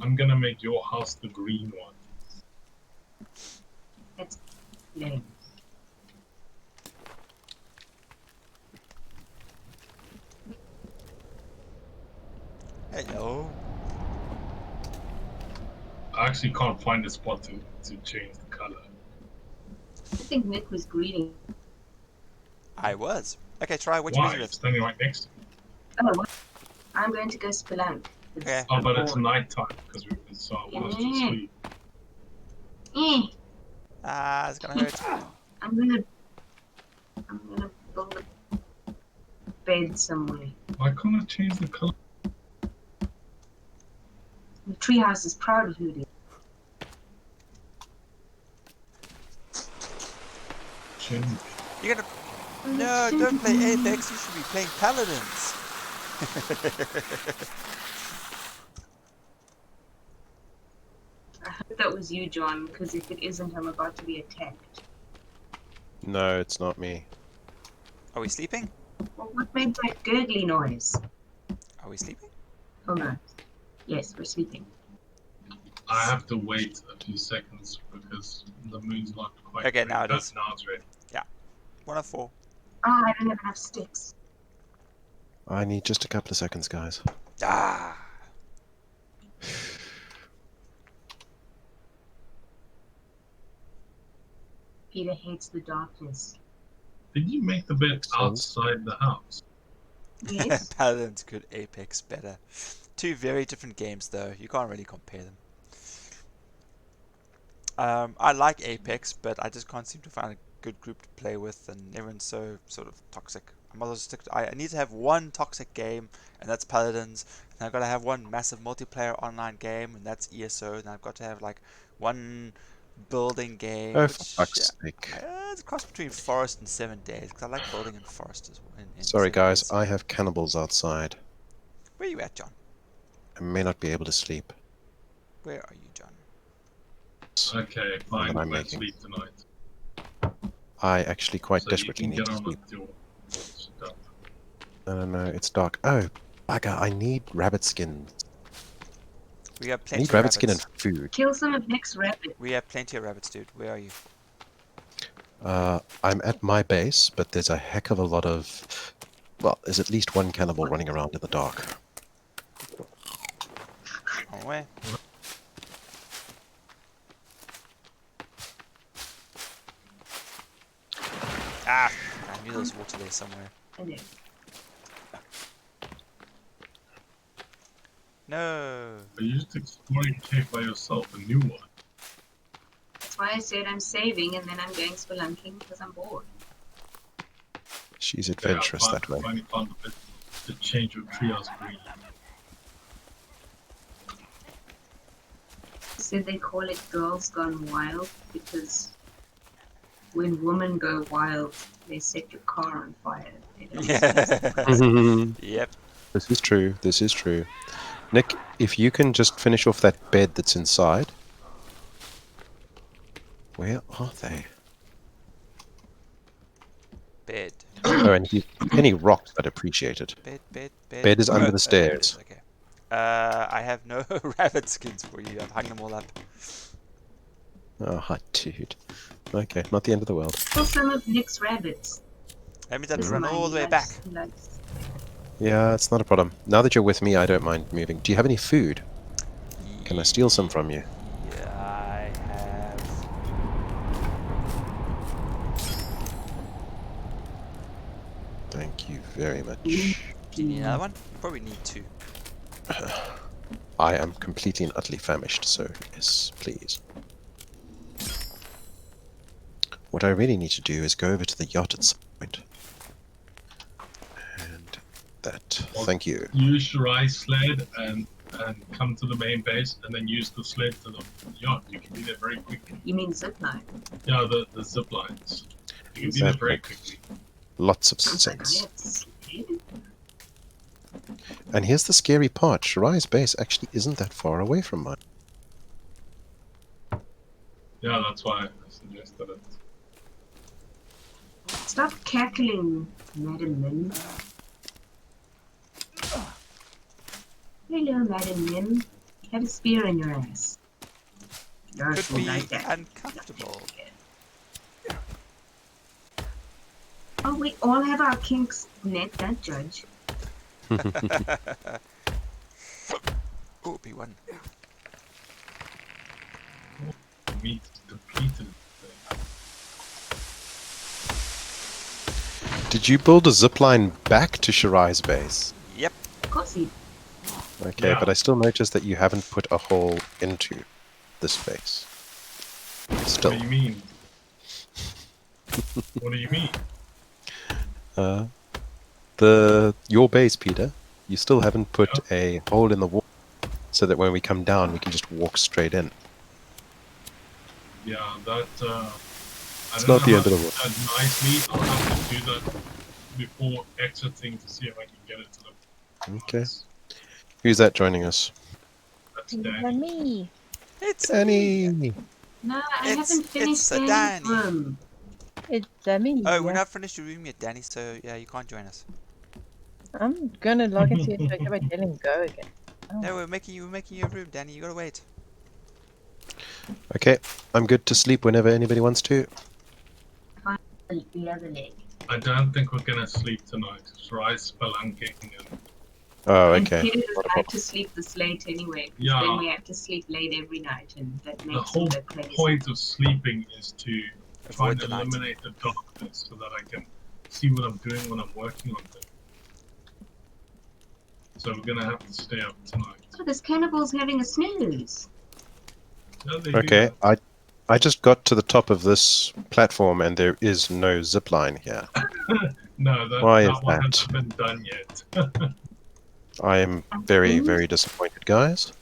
I'm gonna make your house the green one. That's lame. Hello. I actually can't find a spot to change the color. I think Nick was greeting. I was. Okay, try. Which Why? busy It's bit? standing right next to me. Oh, what? I'm going to go spelunk. Okay. Oh, but it's bored. nighttime because it's past to Yeah. sleep. Eh, Ah, it's gonna hurt. I'm gonna build a bed somewhere. Why can't I change the color? The treehouse is proud of Hootie. Change. You're gonna. No, don't play Apex. You should be playing Paladins. I hope that was you, John, because if it isn't, I'm about to be attacked. No, it's not me. Are we sleeping? Well, what made that gurgly noise? Are we sleeping? Oh no. Yes, we're sleeping. I have to wait a few seconds because the moon's not quite. Okay, ready. now it is. Now it's ready. 104. Oh, I don't have enough sticks. I need just a couple of seconds, guys. Ah. Peter hates the darkness. Did you make the bed Makes sense. outside the house? Yes. Paladins could Apex better. Two very different games, though. You can't really compare them. I like Apex, but I just can't seem to find a good group to play with, and everyone's so sort of toxic. I might as well stick to, I need to have one toxic game, and that's Paladins. And I've got to have one massive multiplayer online game, and that's ESO. And I've got to have like one building game. Oh, which, for fuck's sake. it's a cross between Forest and 7 Days, because I like building in Forest as well. In Sorry, 7 guys. Days. I have cannibals outside. Where are you at, John? I may not be able to sleep. Where are you, John? Okay, fine. I'm Let's making. sleep tonight. I actually quite So desperately you need can to get on sleep. with your stuff. No, it's dark. Oh, bugger, I need rabbit skin. We have I plenty need of rabbit skin rabbits. and food. Kill some of Nick's rabbits. We have plenty of rabbits, dude. Where are you? I'm at my base, but there's a heck of a lot of... Well, there's at least one cannibal running around in the dark. Oh, where? Ah! I knew there was water there somewhere. I know. No! Are you just exploring a cave by yourself, a new one? That's why I said I'm saving and then I'm going spelunking because I'm bored. She's Yeah, adventurous that way. Finally found a bit to change your treehouse green. Said they call it Girls Gone Wild because when women go wild, they set your car on fire. They don't Yeah. Yep. This is true. This is true. Nick, if you can just finish off that bed that's inside. Where are they? Bed. Oh, and any rocks, I'd appreciate it. Bed. Bed is under the There it stairs. is, okay. I have no rabbit skins for you. I've hung them all up. Oh, dude. Okay, not the end of the world. Kill some of Nick's rabbits. That means I have to Doesn't run mind, all the he way back. likes- Yeah, it's not a problem. Now that you're with me, I don't mind moving. Do you have any food? Can I steal some from you? Yeah, I have. Thank you very much. Do you need another one? You probably need 2. I am completely and utterly famished, so yes, please. What I really need to do is go over to the yacht at some point. And that. Thank you. Use your ice sled and come to the main base, and then use the sled to the yacht. You can be there very quickly. You mean zipline? Yeah, the zip lines. You can be That there very makes quickly. lots of Sounds like sense. yes. And here's the scary part. Shirai's base actually isn't that far away from mine. Yeah, that's why I suggested it. Stop cackling, Madam Mim. Hello, Madam Mim. Have a spear in your ass. Could be Like that. uncomfortable. Oh, we all have our kinks, Ned, don't judge. Oh, P1. Meat depleted. Did you build a zipline back to Shirai's base? Yep. Of course he. Okay, Yeah. but I still noticed that you haven't put a hole into this base. Still. What do you mean? What do you mean? Your base, Peter, you still haven't put a hole in the wall so that when we come down we can just walk straight in. Yeah, that. It's not the end of the world. That nicely. I'll have to do that before exiting to see if I can get it to the. Okay. Who's that joining us? That's Danny. me. It's Annie! No, I It's- haven't finished it's a Danny's Danny. room. It's me. Oh, we're yeah. not finished your room yet, Danny, so yeah, you can't join us. I'm gonna log into it so I can tell him go again. No, we're making your room, Danny. You gotta wait. Okay, I'm good to sleep whenever anybody wants to. The other leg. I don't think we're gonna sleep tonight. Try spelunking and Oh, And okay. Peter Not a doesn't like problem. to sleep this late anyway. 'Cause Yeah. Then we have to sleep late every night, and that the makes him whole go crazy. point of sleeping is to try Avoid and the night. eliminate the darkness so that I can see what I'm doing when I'm working on things. So we're gonna have to stay up tonight. So this cannibal's having a snooze. Yeah, they do Okay, that. I just got to the top of this platform and there is no zipline here. No, that, Why that is one that? hasn't been done yet. I am very, very disappointed, guys.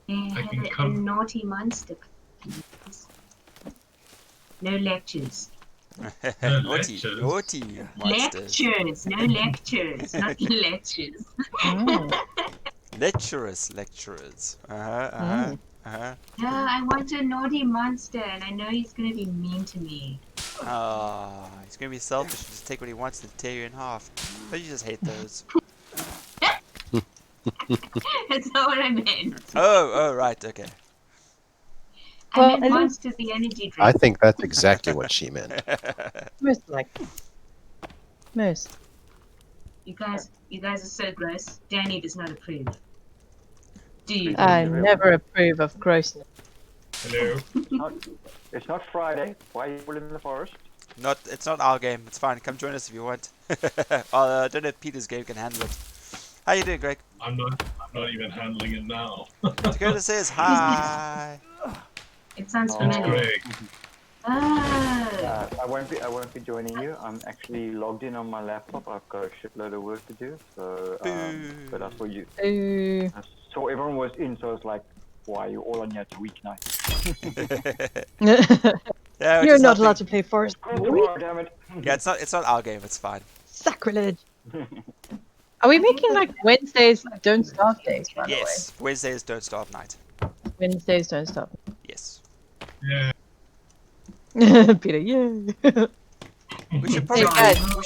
They I have can a come- naughty monster. No lectures. naughty, lectures. naughty monsters. Lectures, no lectures, not lectures. Lecturers. No, I want a naughty monster, and I know he's gonna be mean to me. Ah, he's gonna be selfish and just take what he wants and tear you in half. But you just hate those. That's not what I meant. Oh, right, okay. I Well, meant at least- Monster the energy drink. I think that's exactly what she meant. Most like. Most. You guys are so gross. Danny does not approve. Do you? I never approve of grossness. Hello. It's not Friday. Why are you all in the forest? It's not our game. It's fine. Come join us if you want. I don't know if Peter's game can handle it. How you doing, Greg? I'm not even handling it now. Dakota says hi. It sounds Oh. It's familiar. Greg. Oh. I won't be joining you. I'm actually logged in on my laptop. I've got a shitload of work to do. So, but I saw you. Ooh. I saw everyone was in, so I was like, "Why are you all on here? It's a weeknight." Yeah, You're not allowed to play Forest. Oh, damn it! Yeah, it's not our game. It's fine. Sacrilege. Are we making like Wednesdays don't starve days, by Yes, Wednesdays don't starve night. the way? Wednesdays don't starve. Yes. Yeah. Peter, yay. We should Hey, probably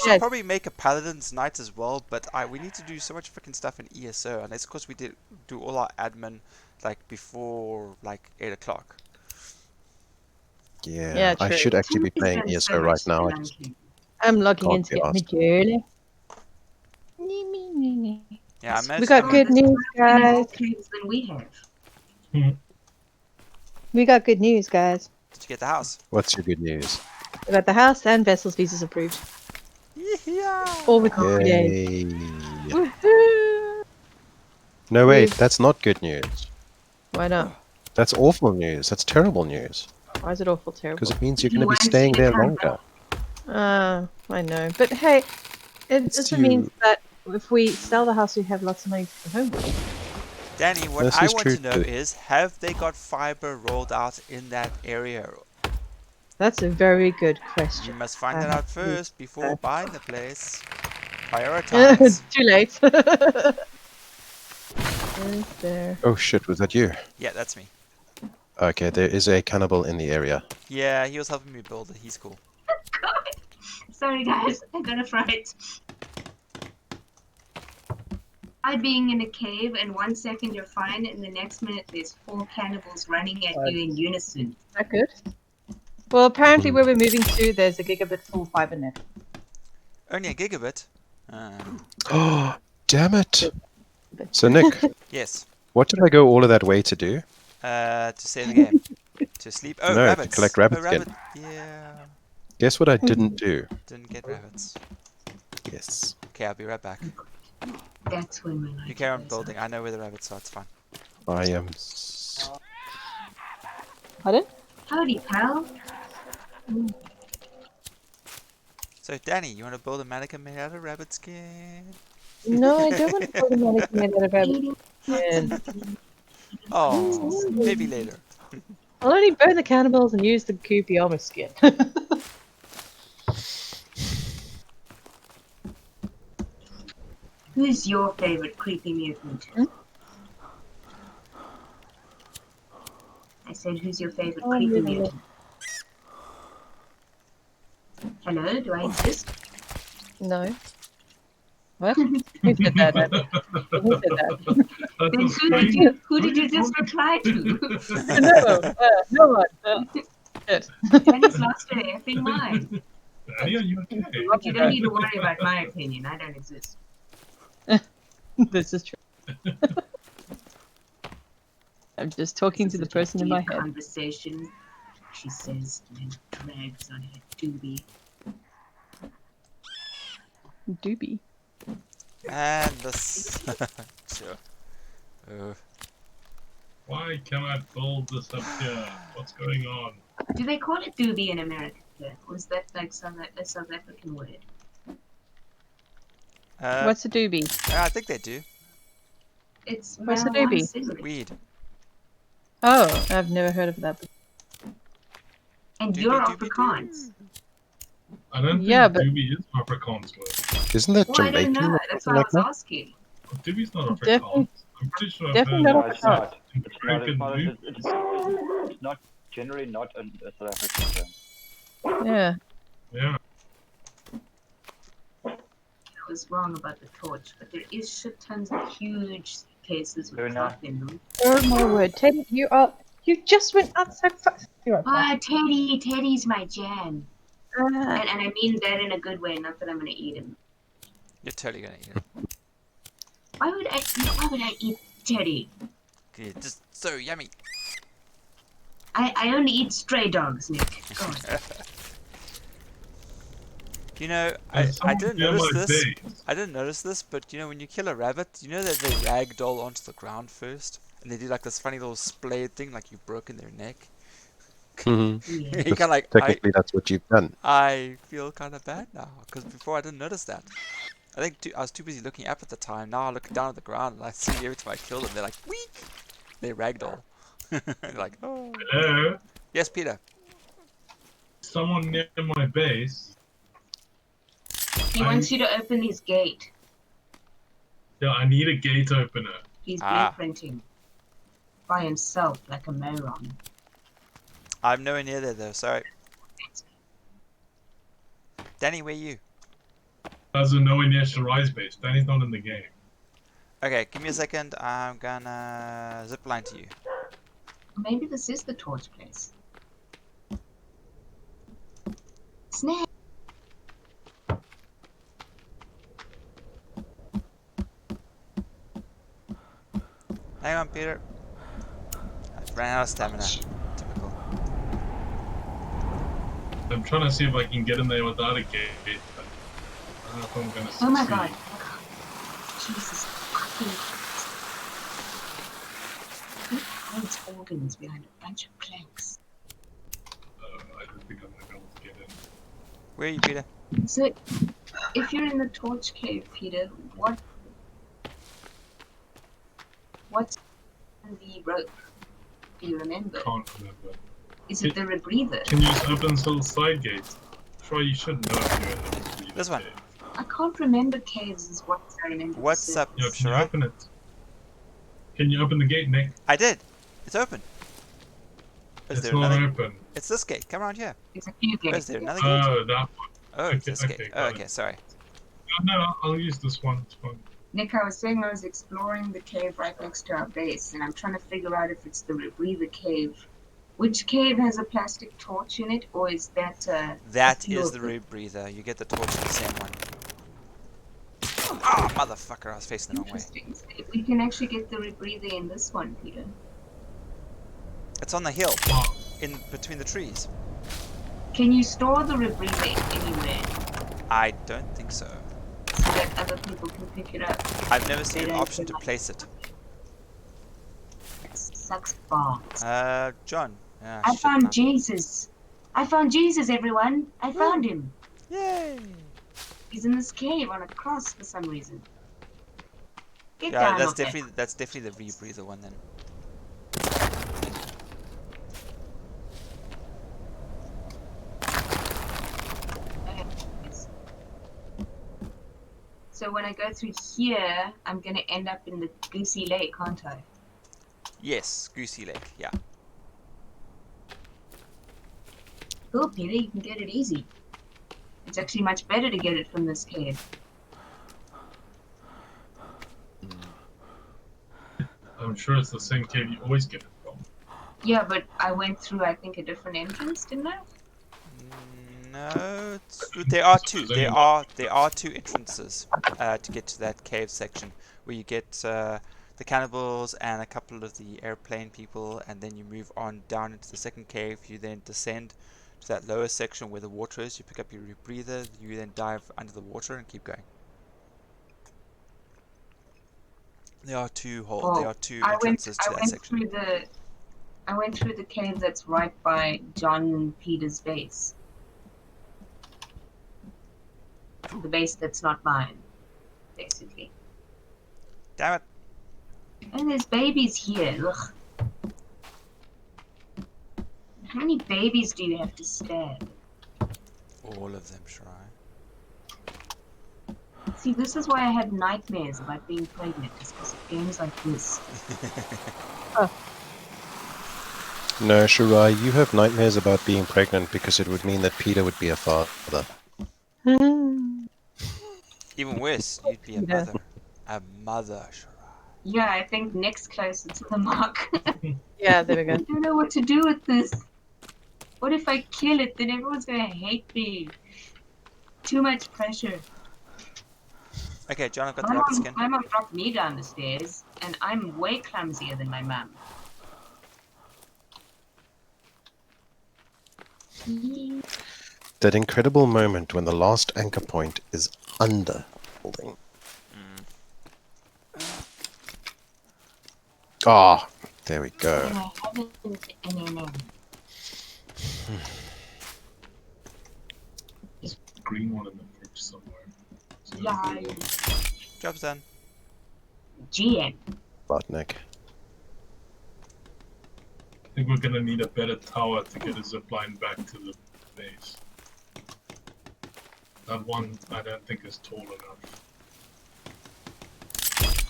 guys. probably make a Paladin's Night as well, but we need to do so much freaking stuff in ESO, and it's because we did do all our admin like before like 8 o'clock. Yeah, Yeah, I true. should actually be playing Spend so ESO right much now. I time just here. I'm logging can't in to be get my asked. journey. Yeah, I We managed got to good news, guys. Caves than we have. We got good news, guys. Did you get the house? What's your good news? We got the house and vessels visas approved. Yeah. All within 3 days. Yay! Woohoo! No, wait, We've- that's not good news. Why not? That's awful news. That's terrible news. Why is it awful terrible? Because it means you're You going to be want staying you to there come longer. I know. But hey, it It's also too- means that if we sell the house, we have lots of money to go home. Danny, what This I is want true to know too. is, have they got fiber rolled out in that area? That's a very good You question. must find I that have out to first before that. buying the place. Prioritize. Too late. Is there? Oh shit, was that you? Yeah, that's me. Okay, there is a cannibal in the area. Yeah, he was helping me build it. He's cool. Sorry guys, I got a fright. I being in a cave and 1 second you're fine and the next minute there's 4 cannibals running at you in unison. Is that good? Well, apparently where we're moving to, there's a gigabit full fiber net. Only a gigabit. Oh, damn it! So Nick, Yes. what did I go all of that way to do? To save the game. To sleep. Oh, No, to rabbits. collect rabbits Oh, again. rabbit. Yeah. Guess what I didn't do? Didn't get rabbits. Yes. Okay, I'll be right back. That's when my life You carry on goes building. up. I know where the rabbits are. It's fine. I am. Pardon? Howdy, pal. So, Danny, you want to build a mannequin made out of rabbit skin? No, I don't want to build a mannequin made out of rabbit skin. Oh, maybe later. I'll only burn the cannibals and use the creepy armor skin. Who's your favorite creepy mutant? I said, who's your favorite Oh, creepy really? mutant? Hello, do I exist? No. What? Who said that? Who said that? Then who did you just reply to? No one. Shit. Danny's lost her effing mind. Danny, are you okay? But you don't need to worry about my opinion. I don't exist. This is true. I'm just talking to the person in my head. Conversation, she says, and drags on her doobie. Doobie. And this. Sure. Why can I build this up here? What's going on? Do they call it doobie in America? Or is that like a South African word? What's a doobie? I think they do. It's What's a marijuana doobie? cigarette. Weed. Oh, I've never heard of that. And Doobie, you're doobie, Afrikaans. I don't Yeah, think but- Doobie is Afrikaans word. Isn't that Well, I don't Jamaican know. or That's something why I like was that? asking. Doobie's not Afrikaans. Definitely- I'm pretty sure I've definitely heard not No, it's Afrikaans. not. It's American not. Doobie. It's not generally not a South African term. Yeah. Yeah. I was wrong about the torch, but there is shit tons of huge cases with Luna. cloth in them. Oh my word, Teddy, you just went outside fast. You're Ah, Teddy's my jam. Ah. And I mean that in a good way, not that I'm gonna eat him. You're totally gonna eat it. Why would I eat Teddy? Okay, just so yummy. I only eat stray dogs, Nick. God. You know, Can I someone didn't clear notice my this. base? I didn't notice this, but you know, when you kill a rabbit, you know that they ragdoll onto the ground first, and they do like this funny little splayed thing, like you've broken their neck. Mm-hmm. Yeah. You kind of like, Technically, that's what you've done. I feel kind of bad now, because before I didn't notice that. I think I was too busy looking up at the time. Now I look down at the ground and I see every time I kill them, they're like, weak. They ragdoll. They're like, oh. Hello? Yes, Peter. Someone near my base. He wants you to open his gate. Yeah, I need a gate opener. He's Ah. blueprinting by himself like a moron. I'm nowhere near there though. Sorry. Danny, where are you? Doesn't know near Shirai's base. Danny's not in the game. Okay, give me a second. I'm gonna zipline to you. Maybe this is the torch place. Snake. Hang on, Peter. I've ran out of stamina. Typical. I'm trying to see if I can get in there without a gate, but I don't know if I'm gonna succeed. Oh my god. Jesus fucking Christ. Who hides organs behind a bunch of planks? I don't think I'm gonna be able to get in. Where are you, Peter? So, if you're in the torch cave, Peter, what's on the rope? Do you remember? Can't remember. Is it the rebreather? Can you just open this little side gate? Troy, you should know if you're in the rebreather. This one. Cave. I can't remember caves as what I remember. What's up, Yeah, can you Shirai? open it? Can you open the gate, Nick? I did. It's open. Is It's there not another? open. It's this gate. Come around here. It's a few Is gates. there another gate? Oh, that one. Oh, it's this okay, gate. got Oh, it. okay. Sorry. No, I'll use this one. It's fine. Nick, I was saying I was exploring the cave right next to our base, and I'm trying to figure out if it's the rebreather cave. Which cave has a plastic torch in it, or is that That few is of the them? rebreather. You get the torch in the same one. Ah, motherfucker! I was facing the wrong way. Interesting. So we can actually get the rebreather in this one, Peter. It's on the hill, in between the trees. Can you store the rebreather anywhere I don't think so. so that other people can pick it up? I've never seen They an don't option to feel like- place it. That sucks balls. John. I Shit, found man. Jesus. I found Jesus, everyone. I found him. Yay! He's in this cave on a cross for some reason. Get Yeah, down that's off that. definitely the rebreather one then. So when I go through here, I'm gonna end up in the Goosey Lake, aren't I? Yes, Goosey Lake. Yeah. Cool, Peter, you can get it easy. It's actually much better to get it from this cave. I'm sure it's the same cave you always get it from. Yeah, but I went through, I think, a different entrance, didn't I? No, there are two. There are two entrances to get to that cave section, where you get the cannibals and a couple of the airplane people, and then you move on down into the second cave. You then descend to that lower section where the water is. You pick up your rebreather. You then dive under the water and keep going. There are two there are two entrances to that section. I went through the cave that's right by John Peter's base. The base that's not mine, basically. Damn it! And there's babies here. Ugh. How many babies do you have to stab? All of them, Shirai. See, this is why I have nightmares about being pregnant, is because of games like this. No, Shirai, you have nightmares about being pregnant because it would mean that Peter would be a father. Even worse, you'd be a Yeah. mother. A mother, Shirai. Yeah, I think Nick's closer to the mark. Yeah, there we go. I don't know what to do with this. What if I kill it? Then everyone's gonna hate me. Too much pressure. Okay, John, I've got My the upper mom, skin. my mom dropped me down the stairs, and I'm way clumsier than my mum. That incredible moment when the last anchor point is under building. Ah, there we go. And I haven't NNN. Green one in the fridge somewhere. So Yeah. Job's done. GM. Botnik. I think we're gonna need a better tower to get a zipline back to the base. That one I don't think is tall enough.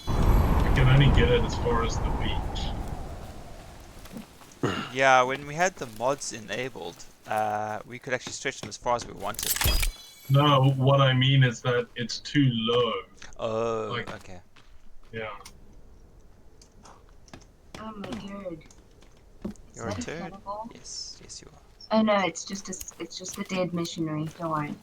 I can only get it as far as the beach. Yeah, when we had the mods enabled, we could actually stretch them as far as we wanted. No, what I mean is that it's too low. Oh, Like- okay. Yeah. Oh my god. Is You're a that turd. cannibal? Yes, yes you are. Oh no, it's just a dead missionary. Don't worry.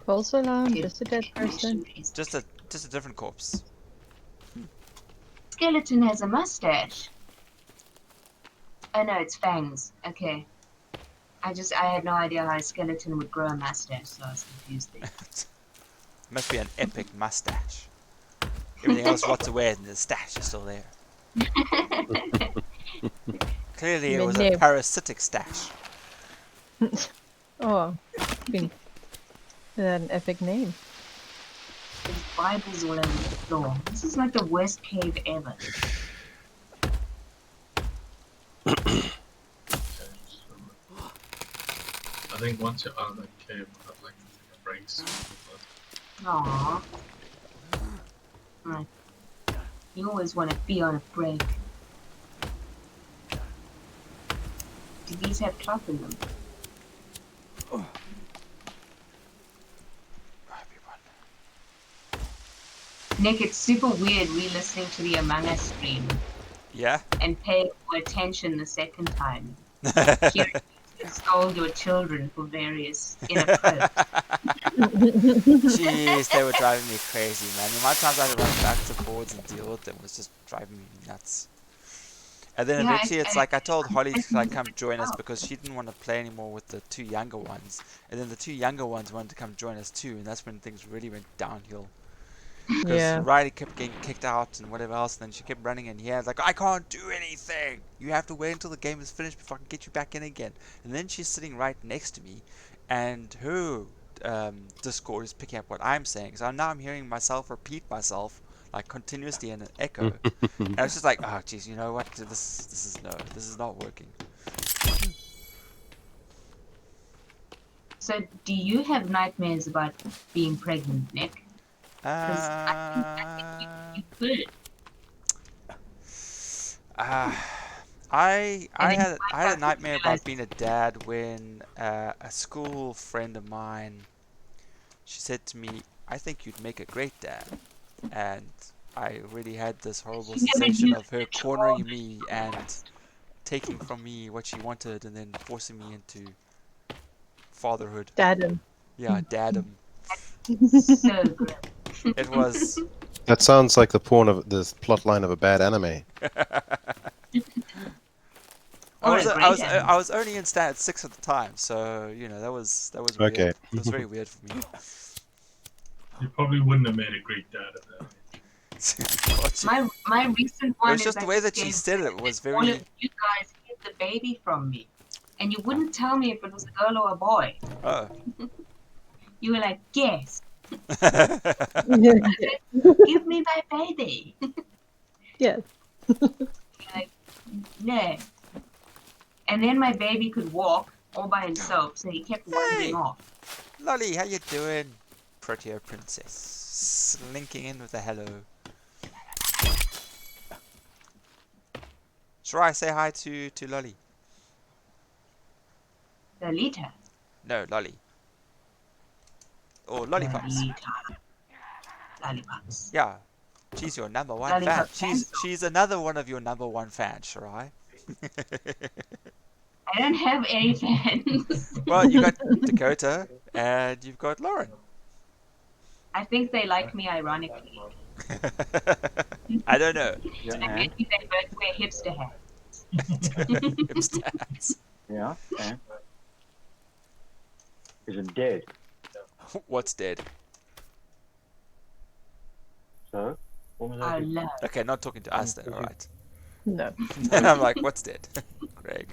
False alarm, just a dead person. Missionaries. Just a different corpse. Skeleton has a mustache. Oh no, it's fangs. Okay. I had no idea how a skeleton would grow a mustache, so I was confused there. Must be an epic mustache. Everything else rots away and the stash is still there. Clearly it was a Mene- parasitic stash. Oh, being that an epic name. There's Bibles all over the floor. This is like the worst cave ever. I think once you're out of that cave, I'd like to take a break soon. Aww. Right. You always want to be on a break. Do these have cloth in them? Nick, it's super weird re-listening to the Among Us stream Yeah? and paying more attention the second time. Hearing you scold your children for various inappropriate. Jeez, they were driving me crazy, man. The amount of times I had to run back to boards and deal with them was just driving me nuts. And then Yeah, eventually it's like I told Holly to like come join us because she didn't want to play anymore with the two younger ones. And then the two younger ones wanted to come join us too, and that's when things really went downhill. Because Yeah. Riley kept getting kicked out and whatever else, and then she kept running in here. It's like, I can't do anything! You have to wait until the game is finished before I can get you back in again. And then she's sitting right next to me, and her Discord is picking up what I'm saying. So now I'm hearing myself repeat myself, like continuously in an echo. And I was just like, oh jeez, you know what? This is not working. So, do you have nightmares about being pregnant, Nick? Because I think you could. I And then had you I might had have a to nightmare realize- about being a dad when a school friend of mine, she said to me, I think you'd make a great dad. And I really had this horrible She never sensation knew of her cornering me and taking from me what she wanted and then forcing me into fatherhood. Dadum. Yeah, daddom. So good. It was That sounds like the plot line of a bad anime. Or a great anime. I was only in stat 6 at the time, so you know that was weird. Okay. It was very weird for me. You probably wouldn't have made a great dad at that. My recent It one was is just the I way that she gave said it was all very. of you guys hid the baby from me, and you wouldn't tell me if it was a girl or a boy. Oh. You were like, guess. Give me my baby. Yes. You're like, no. And then my baby could walk all by himself, so he kept wandering Hey. off. Lolly, how you doing? Proteo princess, slinking in with a hello. Shirai, say hi to Lolly. Lolita. No, Lolly. Or lollipops. Lolita. Lollipops. Yeah, she's your number one Lollipop fan. She's another one of your number one fans, Shirai. I don't have any fans. Well, you got Dakota and you've got Lauren. I think they like me ironically. I don't know. Yeah, I bet you they both wear hipster hats. Hipster hats. Yeah, and is it dead? What's dead? So, what was Oh, I? love. Okay, not talking to us then, alright. No. And I'm like, what's dead? Greg.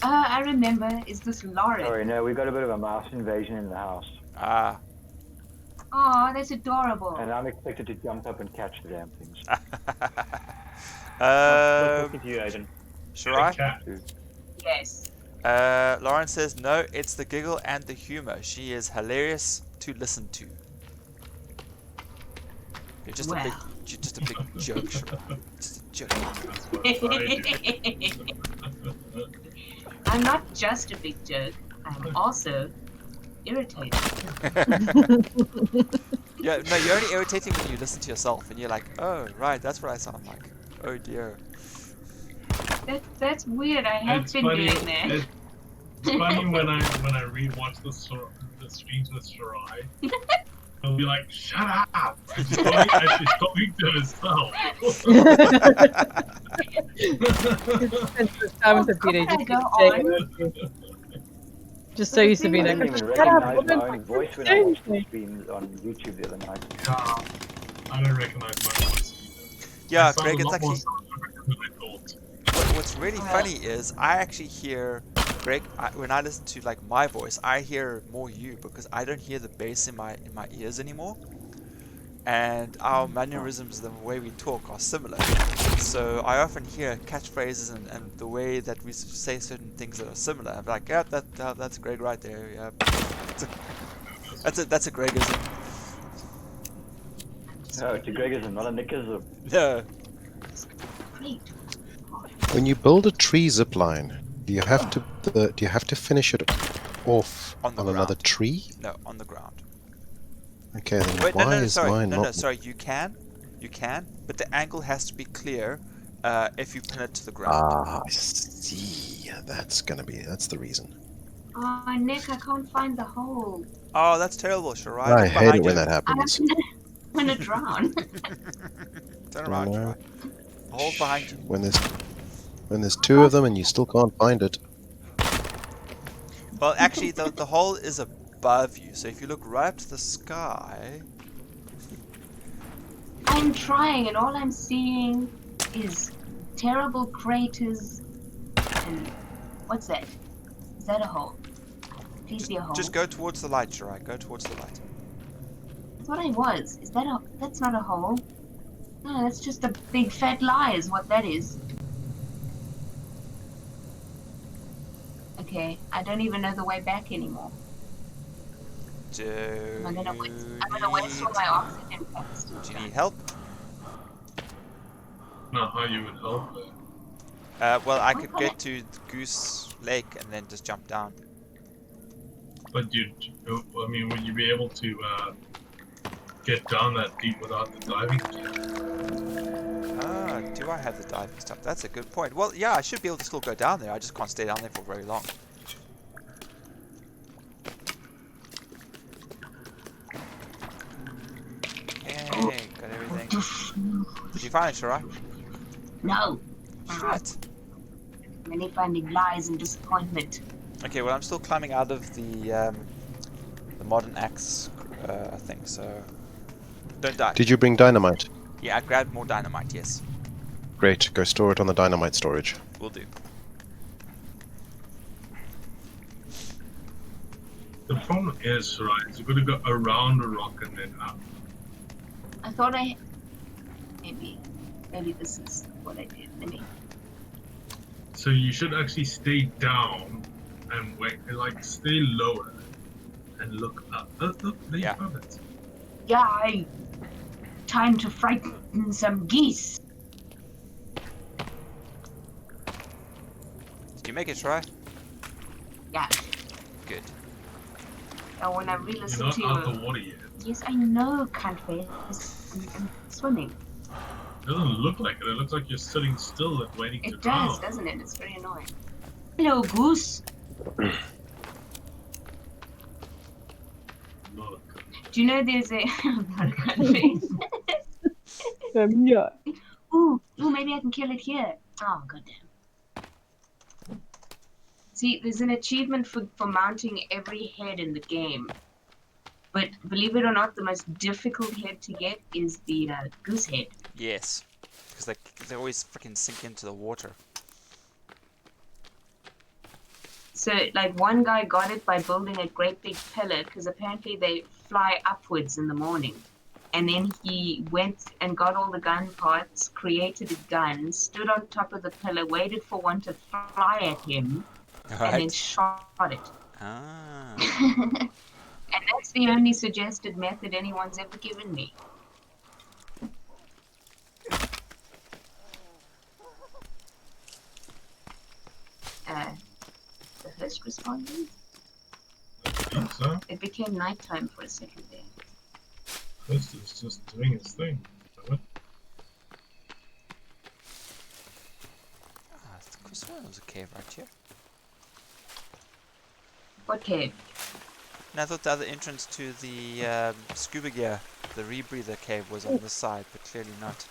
I remember. Is this Lauren? Sorry, no, we got a bit of a mouse invasion in the house, Ah. Oh, that's adorable. and I'm expected to jump up and catch the damn things. Talking to you, Aiden. Shirai? Cat. Yes. Lauren says, no, it's the giggle and the humor. She is hilarious to listen to. You're just Wow. a big joke, Shirai. Just a joke. That's what I do. I'm not just a big joke. I'm also irritating. Yeah, no, you're only irritating when you listen to yourself and you're like, oh, right, that's what I sound like. Oh dear. That's weird. I have It's been funny. doing that. It's funny when I rewatch the streams with Shirai. He'll be like, "Shut up!" And she's talking to herself. It's the time for Peter Could I just go keeps saying on? it. Just so used to be I like, didn't even shut up, recognize woman. my own voice when I watched the streams on YouTube the other night. Yeah, I don't recognize my voice either. Yeah, I sound Greg, a it's lot more actually... South African than I thought. What's really funny is I actually hear... Greg, when I listen to like my voice, I hear more you because I don't hear the bass in my ears anymore. And our mannerisms, the way we talk, are similar. So I often hear catchphrases and the way that we say certain things that are similar. I'm like, yeah, that's Greg right there. Yeah, that's a Gregism. Oh, it's a Gregism, not a Nickism. No. When you build a tree zip line, do you have to finish it off On the another ground. tree? No, on the ground. Okay, then Wait, why no, is sorry, mine not? sorry. You can, but the angle has to be clear if you pin it to the ground. Ah, I see. That's the reason. Oh, Nick, I can't find the hole. Oh, that's terrible, Shirai. I Look hate behind it when you. that happens. I'm gonna drown. Turn I around, know. Shirai. The hole's behind you. When there's two of them and you still can't find it. Well, actually, the hole is above you, so if you look right up to the sky... I'm trying, and all I'm seeing is terrible craters. And what's that? Is that a hole? Please be a hole. Just go towards the light, Shirai. Go towards the light. I thought I was. Is that a? That's not a hole. No, that's just a big fat lie, is what that is. Okay, I don't even know the way back anymore. I'm gonna waste all my oxygen packs. Do you need help? Not how you would help it. Well, I could get to Goose Lake and then just jump down. But I mean, would you be able to get down that deep without the diving kit? Ah, do I have the diving stuff? That's a good point. Well, yeah, I should be able to still go down there. I just can't stay down there for very long. Okay, got everything. Did you find it, Shirai? No. Shit. Many finding lies and disappointment. Okay, well, I'm still climbing out of the modern axe thing, so don't die. Did you bring dynamite? Yeah, I grabbed more dynamite. Yes, Great. Go store it on the dynamite storage. will do. The problem is, right, you're going to go around a rock and then up. I thought maybe this is what I did. Maybe. So you should actually stay down and wait, like stay lower and look up. Look, there you have it. Yeah, time to frighten some geese. Did you make it, Shirai? Yeah. Good. And when I You're re-listen not to out the water yet. yes, I know, cunt face. I'm swimming. It doesn't look like it. It looks like you're sitting still and waiting to It drown. does, doesn't it? It's very annoying. Hello, goose. Not a Do you know there's a not a cunt face? Yeah. Ooh, maybe I can kill it here. Oh, goddamn. See, there's an achievement for mounting every head in the game. But believe it or not, the most difficult head to get is the goose head. Yes, because they always freaking sink into the water. So, like, one guy got it by building a great big pillar, because apparently they fly upwards in the morning. And then he went and got all the gun parts, created a gun, stood on top of the pillar, waited for one to fly at him, and then shot it. Ah. And that's the only suggested method anyone's ever given me. host responding? I think so. It became nighttime for a second there. This is just doing its thing. I swear there was a cave right here. What cave? And I thought the other entrance to the scuba gear, the rebreather cave, was on this side, but clearly not.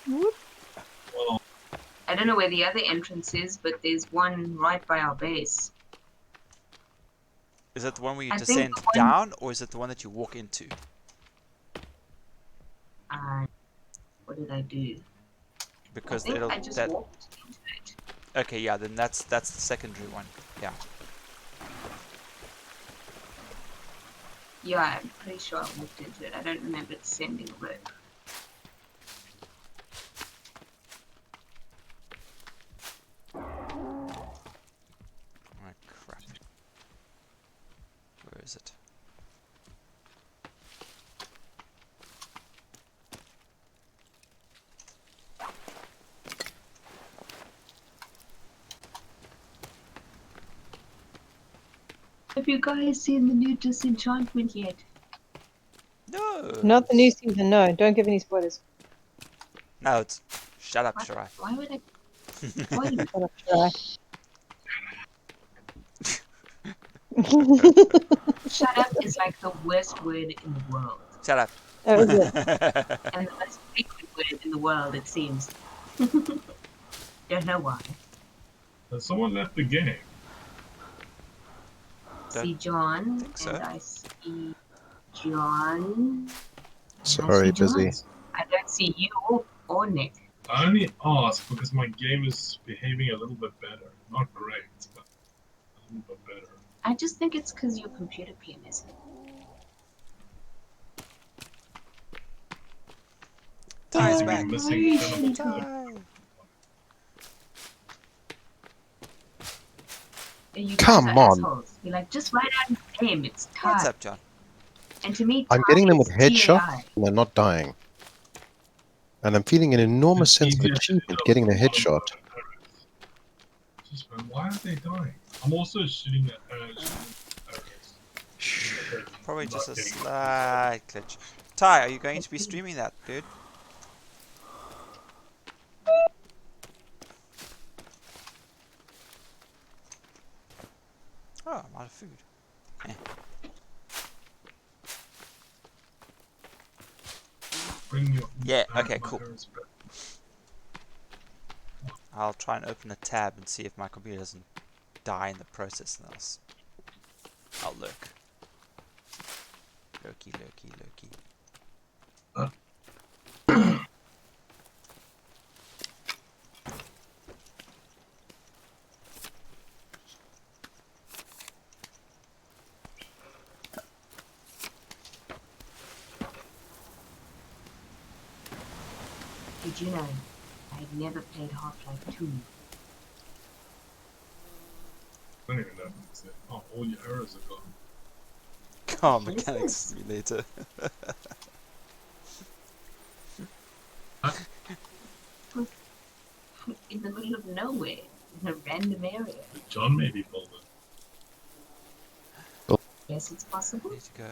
Well, I don't know where the other entrance is, but there's one right by our base. Is it the one where you I think descend the one- down, or is it the one that you walk into? What did I do? Because I think it'll I just that. walked into it. Okay, yeah, then that's the secondary one. Yeah. Yeah, I'm pretty sure I walked into it. I don't remember it sending a word. Oh crap. Where is it? Have you guys seen the new disenchantment yet? No. Not the new season, no. Don't give any spoilers. No, it's. Shut up, What? Shirai. Why would I? Why? Shut up, Shirai. Shut up is like the worst word in the world. Shut up. Oh, is it? And the most frequent word in the world, it seems. Don't know why. has someone left the game? See John, think so. and I see John. Sorry, busy. John. I don't see you or Nick. I only ask because my game is behaving a little bit better. Not great, but a little bit better. I just think it's because your computer PMS. Ty's Maybe back. missing some of the- Ty. You Come guys are on. assholes. You're like, just write out his name. It's Ty. What's up, John? And to me, I'm Ty getting them with is headshots TAI. and they're not dying. And I'm feeling an enormous It's sense of easier to achievement tell getting a from one headshot. of the arrows. Just, man, why are they dying? I'm also shooting at arrows. Probably Not just a getting- slight glitch. Ty, are you going to be streaming that, dude? Oh, I'm out of food. Eh. Bring your Yeah, okay, my cool. arrows back. I'll try and open a tab and see if my computer doesn't die in the process, and I'll lurk. Lurky, lurky, lurky. Did you know I'd never played Half-Life 2? I don't even know if it's it. Oh, all your arrows are gone. Car mechanics simulator. In the middle of nowhere, in a random area. John may be folded. Yes, it's possible. Need to go.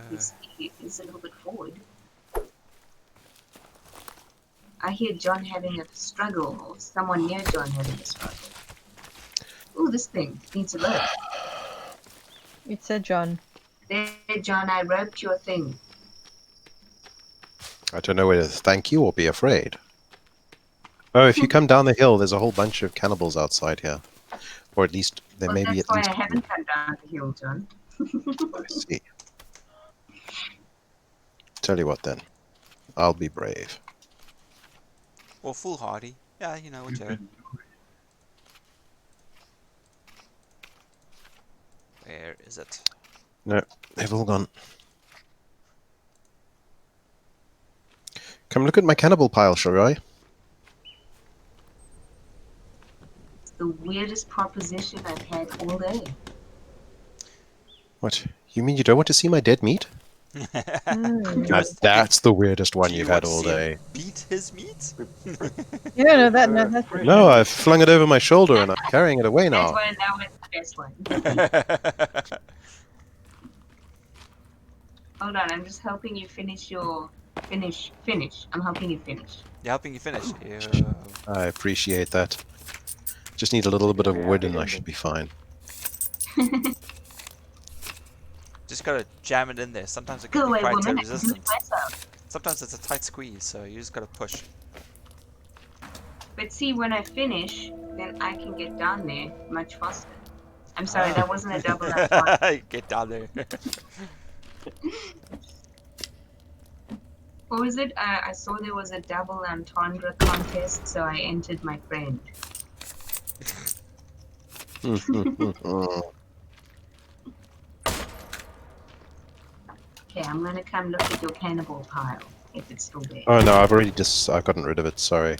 He's a little bit forward. I hear John having a struggle, or someone near John having a struggle. Ooh, this thing needs a rope. It said John. There, John, I roped your thing. I don't know whether to thank you or be afraid. Oh, if you come down the hill, there's a whole bunch of cannibals outside here. Or at least, there Well, may be that's at why least I haven't come down the hill, John. I see. Tell you what then. I'll be brave. Or foolhardy. Yeah, you know, whichever. Where is it? No, they've all gone. Come look at my cannibal pile, shall I? It's the weirdest proposition I've had all day. What? You mean you don't want to see my dead meat? That's the weirdest one Do you you've want had to all see him day. beat his meat? Yeah, no, that's No, I've flung it over my shoulder and I'm carrying it away That's now. why that was best one. Hold on, I'm just helping you finish your finish. I'm helping you finish. You're helping you finish. Ew. I appreciate that. Just need a little bit of Very wood and I happy should be fine. Just gotta jam it in there. Sometimes it can Go be away, quite woman. I can do it resistant. myself. Sometimes it's a tight squeeze, so you just gotta push. But see, when I finish, then I can get down there much faster. I'm sorry, that wasn't a double entendre. Get down there. What was it? I saw there was a double entendre contest, so I entered my friend. Okay, I'm gonna come look at your cannibal pile, if it's still there. Oh no, I've gotten rid of it, sorry.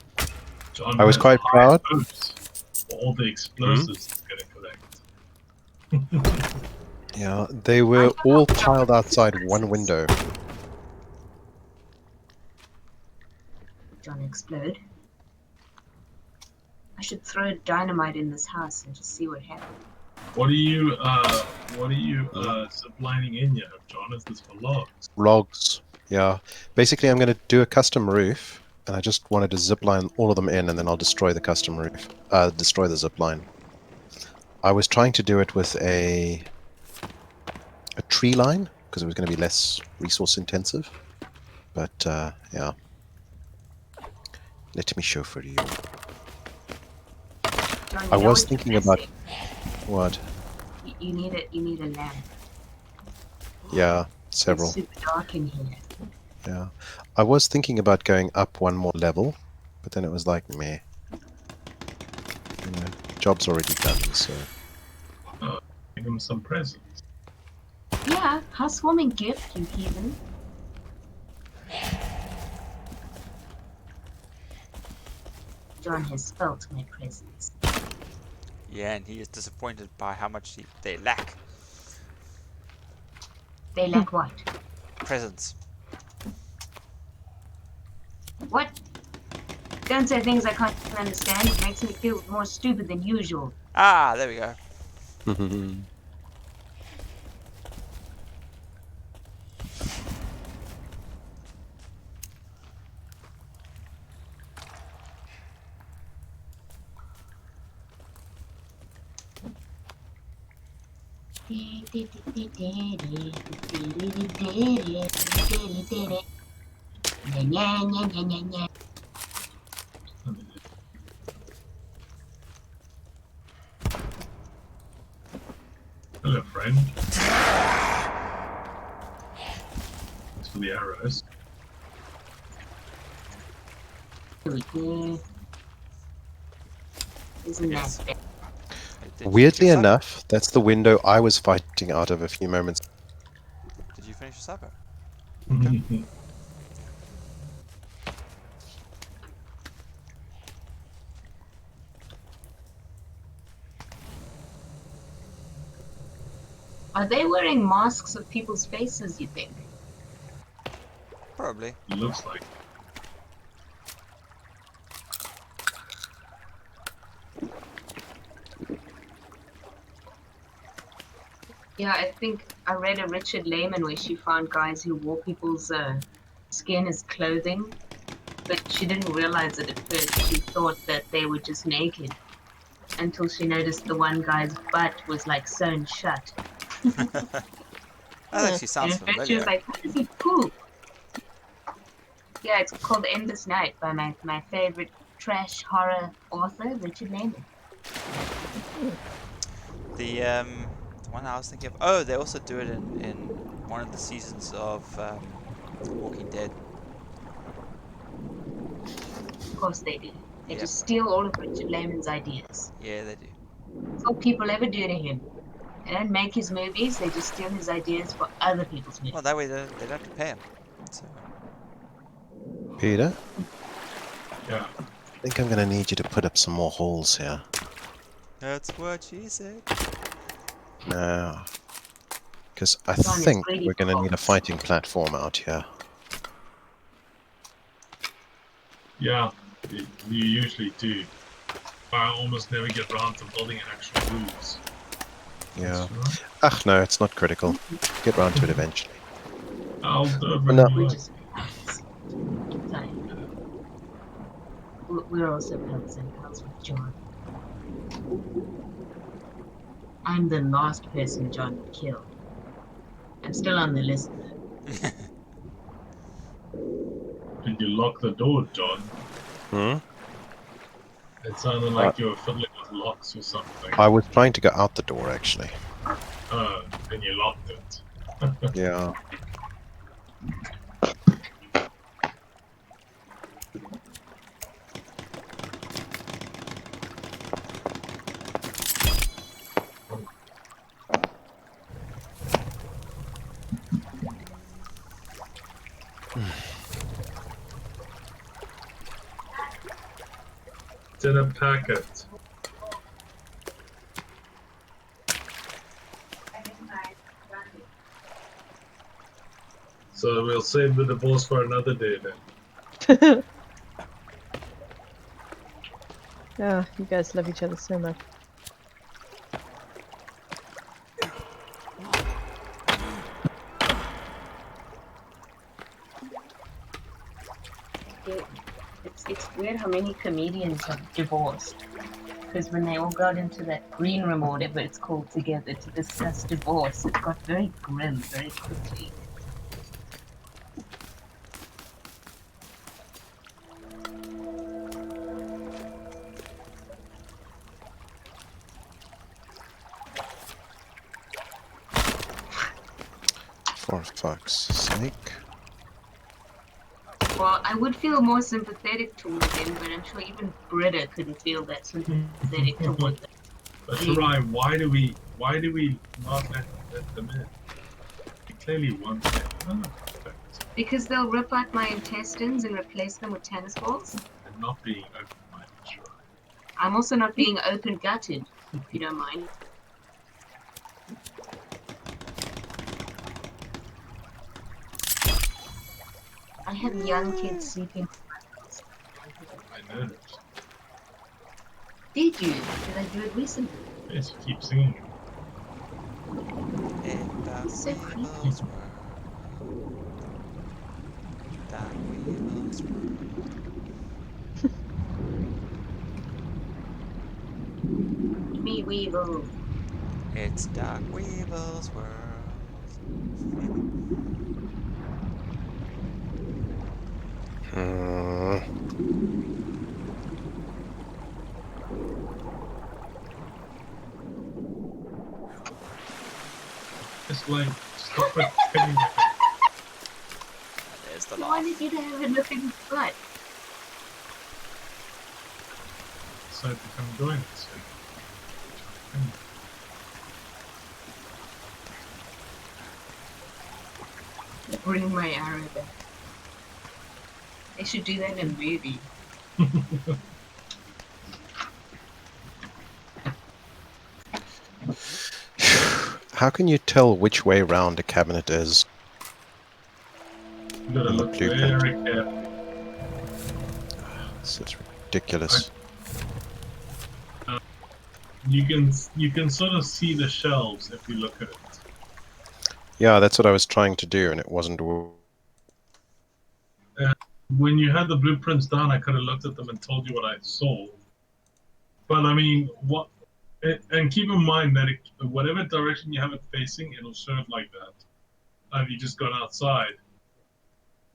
John I was has quite high proud. hopes for all the explosives he's gonna collect. Yeah, they were all piled outside one window. John explode. I should throw dynamite in this house and just see what happens. What are you ziplining in here, John? Is this for logs? Logs. Yeah. Basically, I'm going to do a custom roof, and I just wanted to zipline all of them in, and then I'll destroy the custom roof. Destroy the zipline. I was trying to do it with a tree line, because it was going to be less resource intensive. But, yeah. Let me show for you. John, you I know was what you're thinking about... missing? What? You need a lamp. Yeah, several. It's super dark in here. Yeah. I was thinking about going up one more level, but then it was like, meh. You know, job's already done, so... Give him some presents. Yeah, housewarming gift, you heathen. John has felt my presence. Yeah, and he is disappointed by how much they lack. They lack what? Presents. What? Don't say things I can't understand. It makes me feel more stupid than usual. Ah, there we go. Hello, friend. Thanks for the arrows. Isn't Yes. that bad? Did you Weirdly finish your enough, that's the window I was fighting out of a few moments. supper? Did you finish your supper? Are they wearing masks of people's faces, you think? Probably. Looks like. Yeah, I think I read a Richard Lehman where she found guys who wore people's skin as clothing, but she didn't realize it at first. She thought that they were just naked until she noticed the one guy's butt was like sewn shut. That actually And sounds at first she familiar. was like, how does he poop? Yeah, it's called Endless Night by my favorite trash horror author, Richard Lehman. The one I was thinking of. Oh, they also do it in one of the seasons of Walking Dead. Of course they do. They Yep. just steal all of Richard Lehman's ideas. Yeah, they do. That's all people ever do to him. They don't make his movies, they just steal his ideas for other people's movies. Well, that way they don't have to pay him. So. Peter, Yeah. I think I'm going to need you to put up some more holes here. That's what she said. No. Because I John is think greedy we're going to for need a holes. fighting platform out here. Yeah, you usually do. I almost never get around to building actual roofs. Yeah. Right. Ach, no, it's not critical. Get round to it eventually. I'll do it No. when you We're like. just sorry. We're also pals and pals with John. I'm the last person John would kill. I'm still on the list. Did you lock the door, John? Hmm? It sounded like you were fiddling with locks or something. I was trying to go out the door, actually. And you locked it. Yeah. It's in a packet. So we'll save the divorce for another day then. Oh, you guys love each other so much. It's weird how many comedians have divorced. Because when they all got into that green room or whatever it's called together to discuss divorce, it got very grim very quickly. For fuck's sake. Well, I would feel more sympathetic toward them, but I'm sure even Britta couldn't feel that sympathetic toward them. But Shirai, why do we not let them in? We clearly want them. Oh, perfect. Because they'll rip out my intestines and replace them with tennis balls. And not being open-minded, Shirai. I'm also not being open-gutted, if you don't mind. I have young kids sleeping. I noticed. Did you? Did I do it recently? Yes, you keep singing. In the So weevil's world. The weevil's world. Me weevil. It's Dark Weevil's world. It's like, stop pretending like There's the I laugh. wanted you to have a look at his butt. so to come join us. Bring my arrow back. They should do that in a movie. How can you tell which way round a cabinet is? You gotta On the look blueprint. very carefully. This is ridiculous. You can sort of see the shelves if you look at it. Yeah, that's what I was trying to do, and it wasn't. When you had the blueprints done, I could have looked at them and told you what I saw. But I mean, what? And keep in mind that whatever direction you have it facing, it'll show it like that. Have you just gone outside,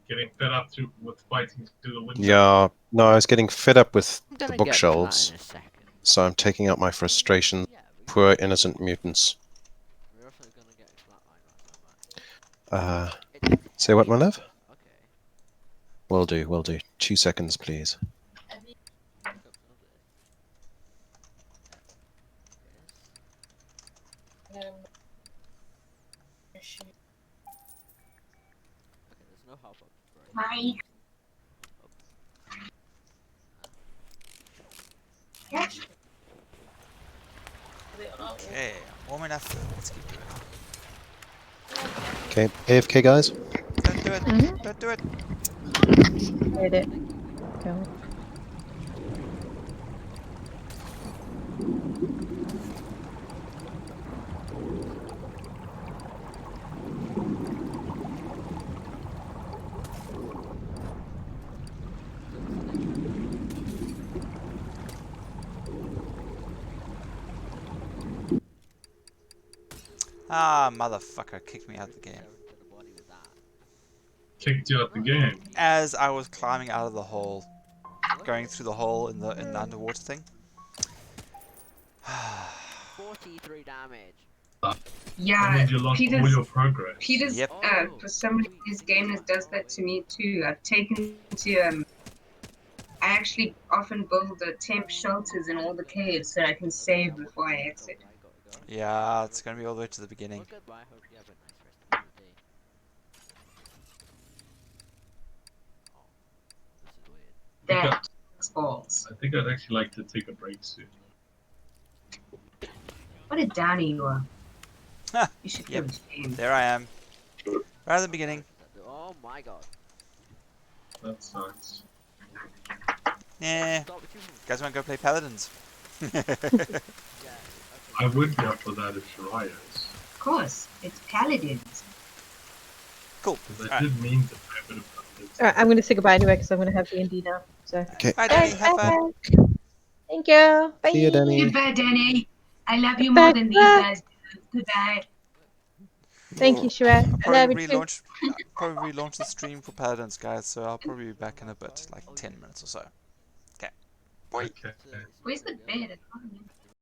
getting fed up with fighting through the window? Yeah, no, I was getting fed up with I'm the gonna get to that bookshelves, in a second. so I'm taking out my frustration. Poor innocent mutants. We're also gonna get a flatline right now. Say what, my love? Okay. Will do, will do. 2 seconds, please. Okay, there's no help up right. Bye. Okay, warm enough. Let's keep doing it. Okay, AFK guys? Don't do it. Don't do it. Did it. Go. Ah, motherfucker, kicked me out of the game. Kicked you out the game. As I was climbing out of the hole, going through the hole in the underwater thing. 43 damage. That Yeah, means you lost all your progress. Peter's Yep. for some reason his game does that to me too. I've taken to I actually often build temp shelters in all the caves so I can save before I exit. Yeah, it's gonna be all the way to the beginning. Goodbye. Hope you have a nice rest of your day. Oh, this is weird. That's balls. I think I'd actually like to take a break soon. What a downy you are. Ha, You should yep. feel ashamed. There I am. Right at the beginning. Oh my god. That sucks. Yeah. Guys wanna go play Paladins? I would be up for that if Shariah is. Of course, it's paladins. Cool. Because I did mean to play a bit of Paladins. Alright, I'm going to say goodbye anyway because I'm going to have D&D now. So. Okay. Bye, Danny. Have fun. Thank you. Bye. See you, Danny. Goodbye, Danny. I love you Goodbye, more than these goodbye. guys do. Goodbye. Thank you, Shuret. I'll I love probably you too. relaunch the stream for Paladins, guys, so I'll probably be back in a bit, like 10 minutes or so. Okay. Bye. Okay. Where's the bed? I can't remember.